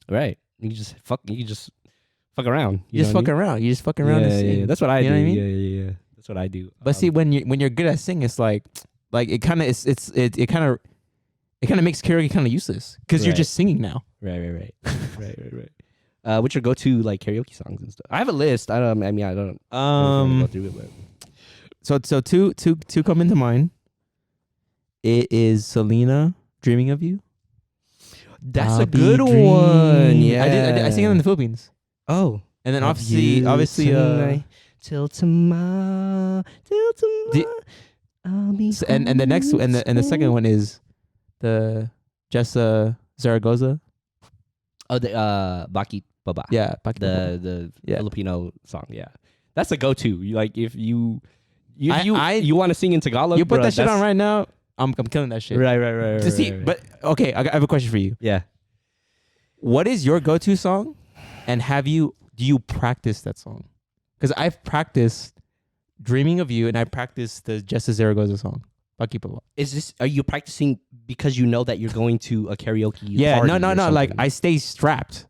Right. You just fuck around. You just fuck around. You just fuck around and sing. Yeah. That's what I do. You know what I mean? Yeah. That's what I do. But see, when you're good at singing, it's like it kind of it kind of makes karaoke kind of useless because you're Right. just singing now. Right. What's your go-to like karaoke songs and stuff? I have a list. I don't go through it, but So two come into mind. It is Selena, "Dreaming of You." that's I'll a be good one. dreaming. Yeah, I sing it in the Philippines, Oh, and then Of obviously you tonight till tomorrow, I'll be and the next home and the second one is the Jessa Zaragoza. Oh, the Bakit Baba. Yeah, Paki Baba. the Yeah. Filipino song. Yeah, that's a go-to. Like if you I- want to sing in Tagalog, You put bro, that shit that's- on right now. I'm killing that shit. Right. To see, but okay, I have a question for you. yeah. What is your go-to song, and do you practice that song? Because I've practiced "Dreaming of You" and I practiced the Jessa Zaragoza song. Paki Baba. Are you practicing because you know that you're going to a karaoke? Yeah, party no. or Like something? I stay strapped.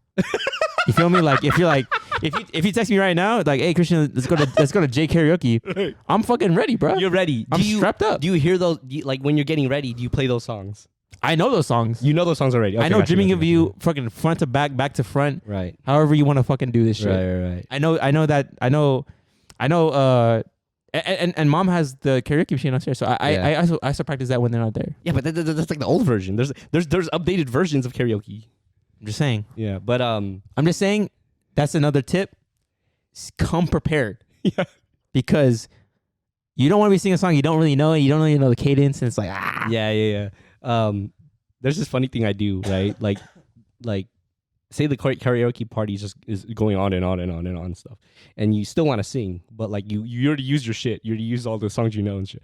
You feel me? Like if you text me right now, like, hey Christian, let's go to J Karaoke. I'm fucking ready, bro. You're ready. I'm strapped up. Do you hear those? Like when you're getting ready, do you play those songs? I know those songs. You know those songs already. Okay, I know gotcha, "Dreaming gotcha, of You" fucking front to back to front. Right. However you want to fucking do this shit. Right. I know that. I know. And mom has the karaoke machine upstairs, so I also practice that when they're not there. Yeah, but that's like the old version. There's updated versions of karaoke. I'm just saying. Yeah, but I'm just saying. That's another tip. Come prepared. Yeah. Because you don't want to be singing a song you don't really know, and you don't really know the cadence, and it's like yeah. There's this funny thing I do, right? Like say the karaoke party is going on and stuff, and you still want to sing, but like you already used your shit. You already used all the songs you know and shit.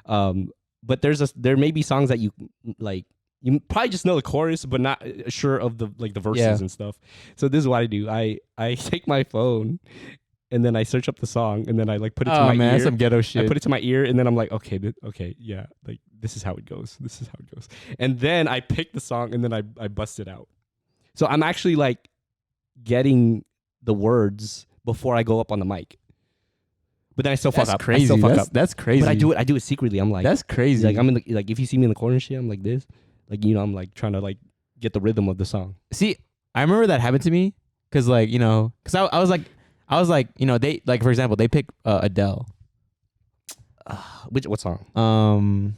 But there may be songs that you like. You probably just know the chorus, but not sure of the verses and stuff. So this is what I do. I take my phone, and then I search up the song, and then I like put it to my ear. That's some ghetto shit. I put it to my ear, and then I'm like, okay, yeah, like this is how it goes. And then I pick the song, and then I bust it out. So I'm actually like getting the words before I go up on the mic. But then I still fuck up. Crazy. I still fuck up. That's crazy. But I do it secretly. I'm like, that's crazy. like I'm in the, like if you see me in the corner and shit, I'm like this. Like, I'm like trying to like get the rhythm of the song. See, I remember that happened to me because like, because I was like, they like, for example, they pick Adele. What song?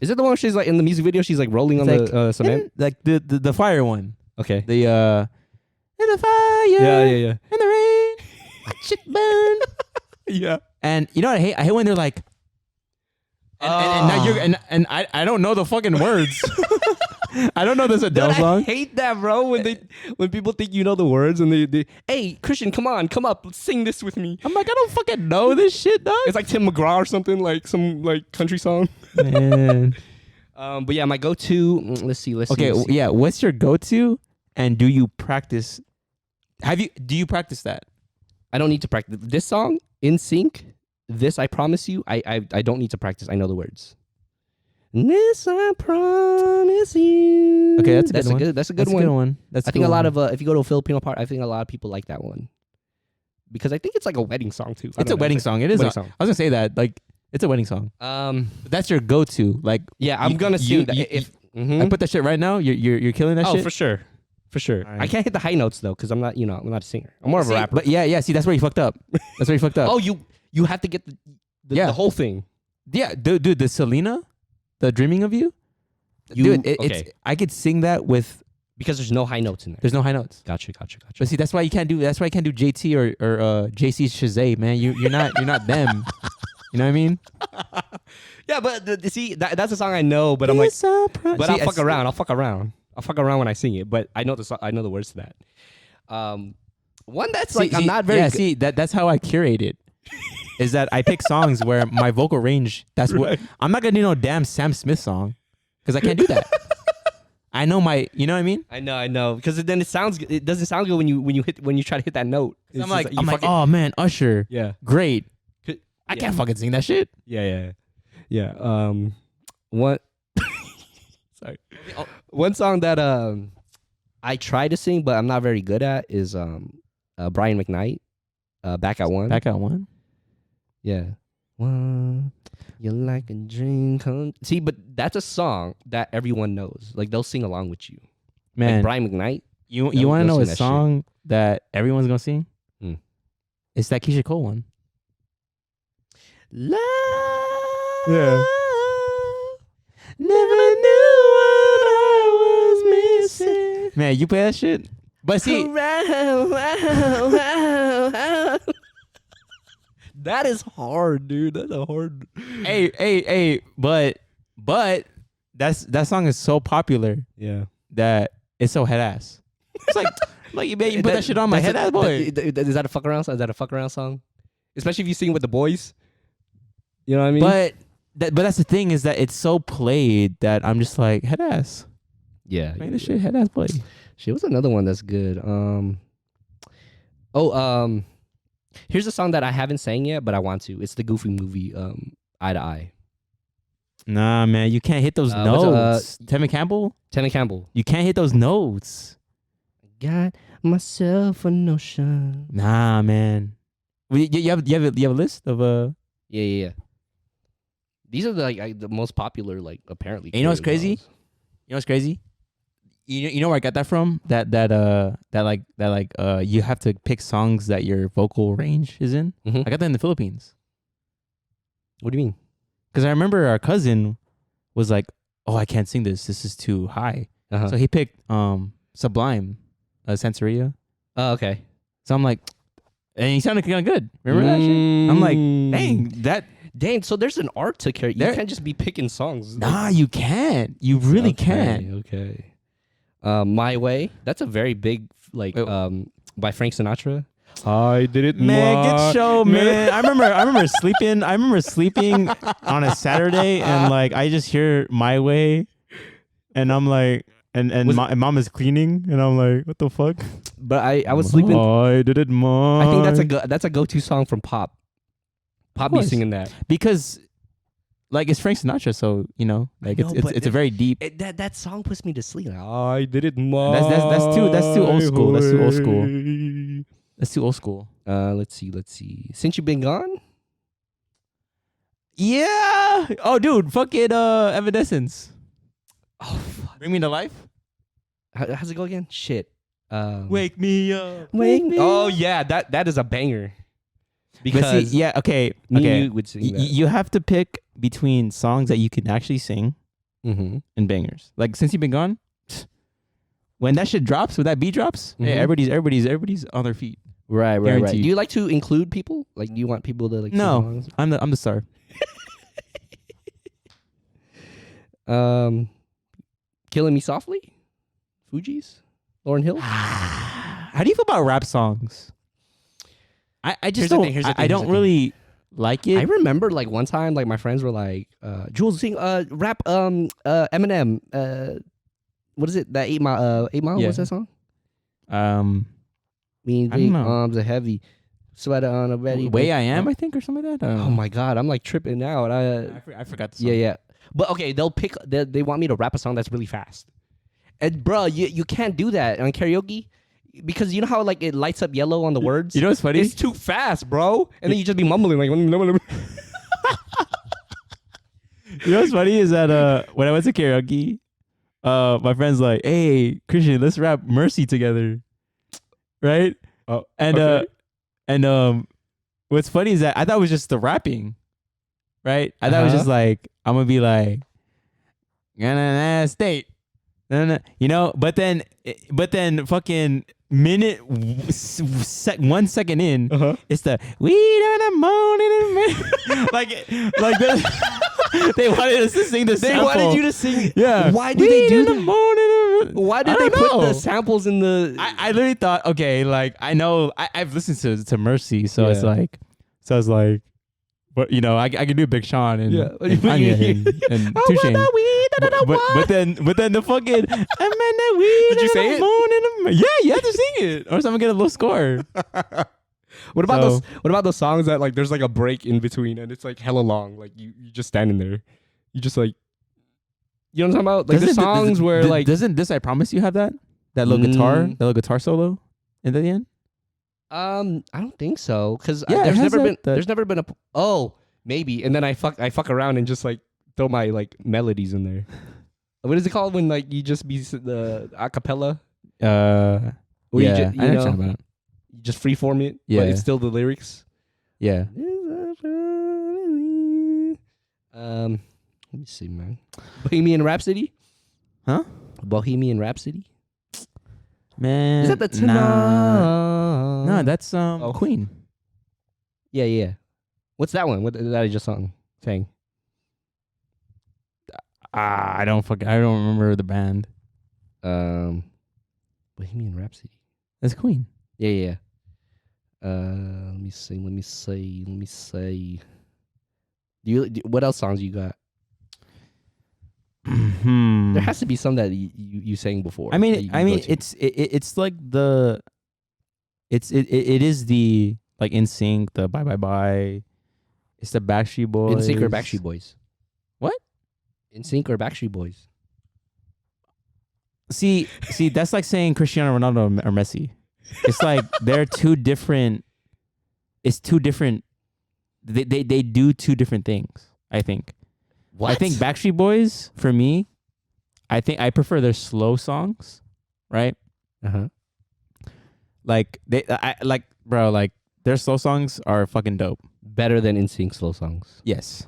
Is it the one where she's like in the music video? She's like rolling on the cement. Like the fire one. Okay. The in the fire. Yeah. In the rain. Watch it burn. Yeah. And you know what I hate? I hate when they're like. And now you're and I don't know the fucking words. I don't know this Adele song. I hate that, bro. When people think you know the words and they hey Christian, come up, sing this with me. I'm like, I don't fucking know this shit, dog. It's like Tim McGraw or something, like some like country song. Man. But yeah, my go-to. Let's see. Okay, yeah. What's your go-to? And do you practice? Do you practice that? I don't need to practice this song in sync. This I promise you, I don't need to practice. I know the words. This I promise you. Okay, that's a good one. That's a good That's one. a good one. That's I think a lot of if you go to a Filipino part, I think a lot of people like that one because I think it's like a wedding song too. It's a wedding song. It is. Wedding I song. was gonna say that. Like, it's a wedding song. That's your go-to. Like, yeah, I'm gonna sing that. I put that shit right now. You're killing that shit. Oh, for sure. For sure. Right. I can't hit the high notes though because I'm not a singer. I'm more of a rapper. But yeah. See, that's where you fucked up. That's where you fucked up. Oh, you have to get the whole thing. Yeah, dude, the Selena, the Dreaming of You. Dude, it's I could sing that with because there's no high notes in there. There's no high notes. Gotcha. But see, that's why you can't do JT or JC Shazay, man. You're not them. You know what I mean? Yeah, but see, that's a song I know, but I'm like, but I'll fuck around. I'll fuck around when I sing it, but I know the words to that. One that's I'm not very. Yeah, see, that's how I curate it. Is that I pick songs where my vocal range. That's what I'm not gonna do no damn Sam Smith song because I can't do that. I know my. You know what I mean? I know because then it doesn't sound good when you try to hit that note. I'm like, oh man, Usher. Yeah, great. I can't fucking sing that shit. Yeah. One. Sorry. One song that I try to sing but I'm not very good at is Brian McKnight. Back at One. Back at One. Yeah. One. You're like a dream come. See, but that's a song that everyone knows. Like they'll sing along with you. Man, like Brian McKnight. You want to know a song that everyone's gonna sing? It's that Keisha Cole one. Love. Yeah. Never knew what I was missing. Man, you play that shit? But see, that is hard, dude. That's a hard. Hey, but that song is so popular. Yeah. That it's so head ass. It's like you put that shit on my head ass boy. Is that a fuck around song? Is that a fuck around song? Especially if you sing with the boys. You know what I mean? But that's the thing is that it's so played that I'm just like head ass. Yeah. Man, this shit head ass play. Shit was another one that's good. Here's a song that I haven't sang yet, but I want to. It's the Goofy movie, Eye to Eye. Nah, man, you can't hit those notes. Tevin Campbell? Tevin Campbell. You can't hit those notes. Got myself a notion. Nah, man. You have a list of Yeah. These are the most popular apparently. And you know what's crazy? You know where I got that from? That you have to pick songs that your vocal range is in. Mm-hmm. I got that in the Philippines. What do you mean? Because I remember our cousin was like, "Oh, I can't sing this. This is too high." Uh-huh. So he picked Sublime, Santeria. Oh, okay. So I'm like, and he sounded kind of good. Remember that shit? I'm like, dang. So there's an art to carry. You can't just be picking songs. Nah, you can't. You really can't. Okay. My Way. That's a very big by Frank Sinatra. I did it, man. Get show, man. I remember sleeping. I remember sleeping on a Saturday, and I just hear My Way, and I'm like, and mom is cleaning, and I'm like, what the fuck? But I was sleeping. I did it, mom. I think that's a go-to song from Pop. Pop be singing that because. It's Frank Sinatra, so it's a very deep. That song puts me to sleep. I did it, mom. That's too old school. That's too old school. That's too old school. Let's see. Since You've Been Gone? Yeah. Oh, dude, fucking Evanescence. Oh, fuck. Bring Me to Life. How's it go again? Shit. Wake me up. Wake me. Oh yeah, that is a banger. Because okay. You would sing that. You have to pick between songs that you can actually sing and bangers. Since You've Been Gone. When that shit drops, when that beat drops, hey, everybody's on their feet. Right. Do you like to include people? Do you want people to No, sing I'm the star. Killing Me Softly, Fugees, Lauryn Hill. How do you feel about rap songs? I just don't. I don't really like it. I remember one time my friends were like, "Jules, sing rap Eminem. What is it? That 8 Mile? 8 Mile? Yeah. What's that song? I don't know. Arms are heavy, sweater on a ready. Way I Am, I think, or something like that. Oh my god, I'm tripping out. I forgot the song. Yeah. But okay, they want me to rap a song that's really fast. And bro, you can't do that on karaoke because you know how like it lights up yellow on the words? You know what's funny? It's too fast, bro. And then you just be mumbling like You know what's funny is that when I went to karaoke, my friend's like, "Hey, Christian, let's rap Mercy together." Right? Oh, And okay. what's funny is that I thought it was just the rapping. Right? I thought it was just like I'm gonna be like state. You know, but then fucking minute 1 second in, it's the weed in the morning, like they wanted us to sing the sample. They wanted you to sing. Yeah. Why do they do in the that? morning. Why did I they don't put know. the samples in the? I literally thought, okay, like I know I've listened to Mercy, so it's Yeah. like, so I was like, but you know, I can do Big Sean and, Yeah. and Kanye and I Two want that weed, da, da, da, what? but then the fucking I'm in the weed. Did you say it? Yeah, you have to sing it, or else I'm gonna get a low score. What about So- those? What about those songs that like there's like a break in between and it's like hella long? Like you just standing there, you just like, you know what I'm talking about? Like the songs where like doesn't this I Promise You have that little guitar solo in the end? I don't think so because Yeah, it there's has never been that- there's never been a maybe and then I fuck around and just like throw my like melodies in there. What is it called when like you just be the acapella? Where Yeah, you, I know what you're talking about. you just freeform it, Yeah. but it's still the lyrics. Yeah. Let me see, man. Bohemian Rhapsody? Huh? Bohemian Rhapsody? Man, Is that the no, that's Queen. Yeah. What's that one? What that I just sang? I don't remember the band. Bohemian Rhapsody. That's Queen. Yeah. Let me see. What else songs you got? There has to be some that you sang before. I that mean, you go to. it's like it is the like NSYNC, the Bye Bye Bye. It's the Backstreet Boys. NSYNC or Backstreet Boys? What? NSYNC or Backstreet Boys? See, that's like saying Cristiano Ronaldo or Messi. It's like they're two different. It's two different. They do two different things. I think. What? I think Backstreet Boys for me. I think I prefer their slow songs, right? Like like their slow songs are fucking dope. Better than NSYNC slow songs. Yes,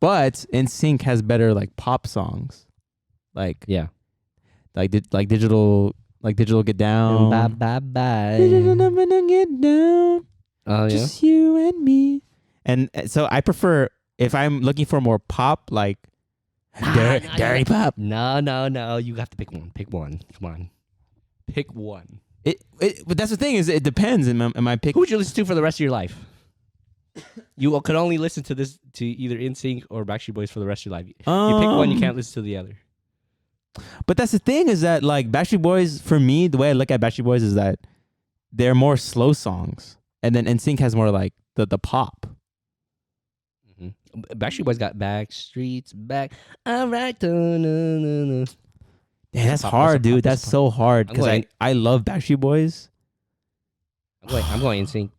but NSYNC has better like pop songs, like Yeah. digital Get Down. Bye. Get down. Oh yeah. Just you and me. And so I prefer if I'm looking for more pop, like dirty pop. No. You have to pick one. Pick one. Come on. Pick one. But that's the thing is it depends. Am I picking? Who would you listen to for the rest of your life? You could only listen to either NSYNC or Backstreet Boys for the rest of your life. You pick one, you can't listen to the other. But that's the thing is that like Backstreet Boys, for me, the way I look at Backstreet Boys is that they're more slow songs, and then NSYNC has more like the pop. Backstreet Boys got Backstreet's back. All right. No. Yeah, that's pop, hard, that's a pop, dude. That's that's a so hard I'm because going- I love Backstreet Boys, I'm going NSYNC.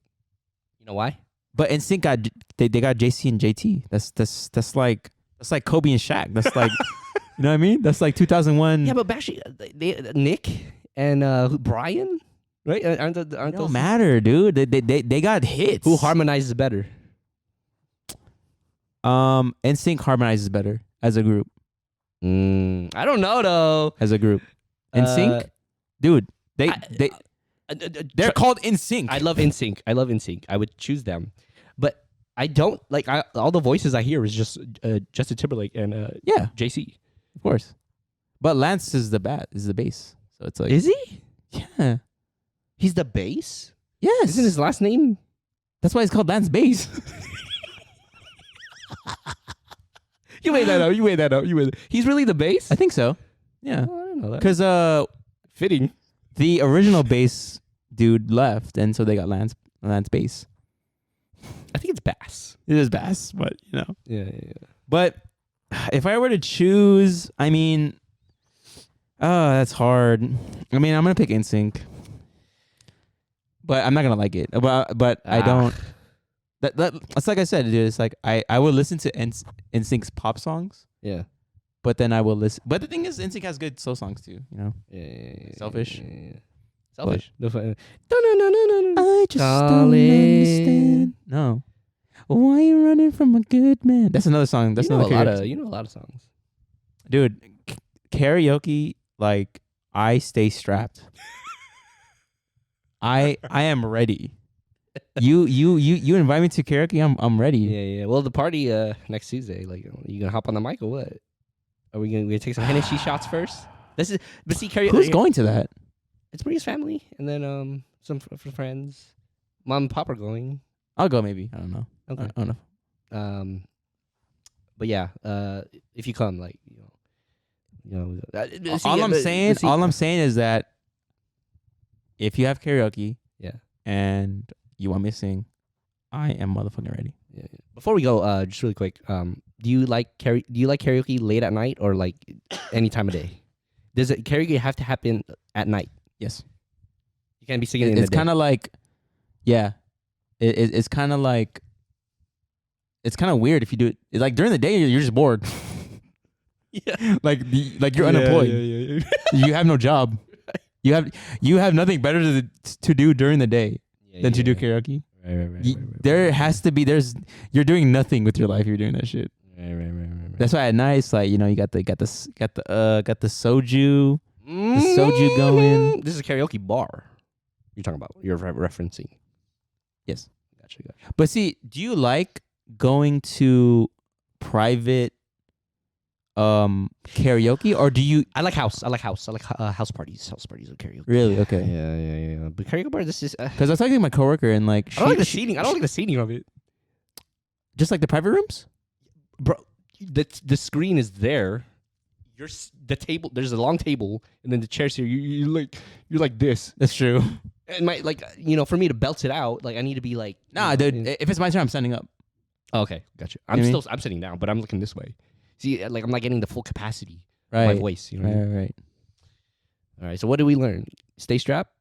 You know why? but NSYNC got they got JC and JT. That's like Kobe and Shaq. That's like you know what I mean? That's like 2001. Yeah, but Backstreet, Nick and Brian, right? Aren't It those don't matter, dude. They got hits. who harmonizes better? NSYNC harmonizes better as a group. I don't know though. As a group, NSYNC, dude. They're called NSYNC. I love NSYNC. I would choose them, but I don't like all the voices I hear is just Justin Timberlake and Yeah, JC. of course. But Lance is the bass. So it's like Is he? yeah, He's the bass. yes. Isn't his last name? That's why it's called Lance Bass. You made that up. He's really the bass. I think so. Yeah, Oh, I didn't know that. because Fitting. the original bass dude left, and so they got Lance Bass. I think it's bass. It is bass, but you know. Yeah. But If I were to choose, I mean, oh, that's hard. I mean, I'm gonna pick NSYNC, but I'm not gonna like it. But I don't. That's like I said, dude. It's like I would listen to NSYNC's pop songs, Yeah. but then I will listen. But the thing is, NSYNC has good soul songs too. You know, Yeah. Selfish. Selfish. No, no. I just don't Darling. understand. No, why you running from a good man? That's another song. That's another karaoke. You know a lot of songs. Dude. Karaoke, like I stay strapped. I am ready. You invite me to karaoke, I'm ready. Yeah. Well, the party next Tuesday. Like, you gonna hop on the mic or what? Are we gonna take some Hennessy shots first? But see, karaoke. Who's going to that? It's Maria's family, and then some friends. Mom and Pop are going. I'll go maybe. I don't know. Okay. I don't know. But yeah, if you come, like, All I'm saying is that if you have karaoke, yeah, and you want me to sing, I am motherfucking ready. yeah. Before we go, just really quick, do you like karaoke late at night or like any time of day? Does karaoke have to happen at night? Yes. You can't be singing in the It's day. kind of like, yeah, it's kind of like, it's kind of weird if you do it. It's like during the day, you're just bored. Yeah. like you're unemployed. Yeah. You have no job. You have nothing better to do during the day than to do karaoke. Right. There has to be you're doing nothing with your life. You're doing that shit. Right. That's why at night it's like, you got the soju, the soju going. This is a karaoke bar. You're talking about. You're referencing. Yes. Gotcha. But see, do you like going to private karaoke, or do you I like house. I like house parties. House parties with karaoke. really? Okay. Yeah. But karaoke bar, this is. Because I was talking to my coworker and like I don't like the seating. I don't like the seating of it, just like the private rooms. bro. The screen is there. The table. There's a long table, and then the chairs here. You're like this. That's true. And for me to belt it out, like I need to be like. Nah, dude. If it's my turn, I'm standing up. Oh, okay, gotcha. You know what I mean? I'm sitting down, but I'm looking this way. See, like I'm not getting the full capacity Right. of my voice. You know what I mean? Right. All right. So what did we learn? Stay strapped.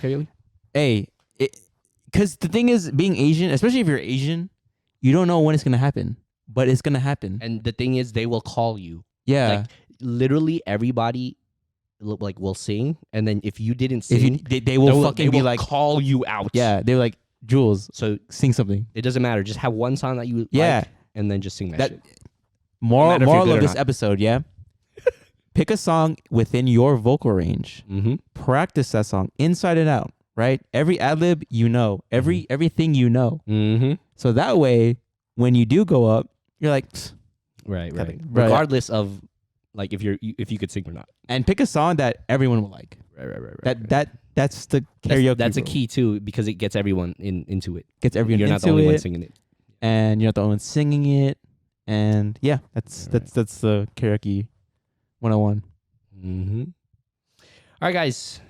Karaoke. Hey, because the thing is, being Asian, especially if you're Asian, you don't know when it's gonna happen, but it's gonna happen. And the thing is, they will call you. Yeah. Like literally everybody, like will sing, and then if you didn't sing, they will fucking be like, call you out. yeah, they're like, Jules, So sing something. it doesn't matter. Just have one song that you Yeah. like, and then just sing that That shit. moral matter if you're good of or this not. episode, yeah. Pick a song within your vocal range. Mm-hmm. Practice that song inside and out. Right. Every ad lib, everything you know. Mm-hmm. So that way, when you do go up, you're like, "Psst." Right. Right. Regardless of like if you could sing or not. And pick a song that everyone will like. Right. That's the karaoke. That's a rule. key too, because it gets everyone into it. Gets everyone You're not into the only one it, singing it. and you're not the only one singing it. And yeah, that's the karaoke 101. Mm-hmm. All right, guys.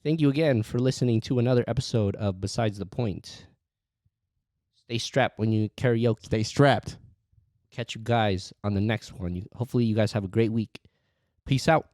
Thank you again for listening to another episode of Besides the Point. Stay strapped when you karaoke. Stay strapped. Catch you guys on the next one. Hopefully you guys have a great week. Peace out.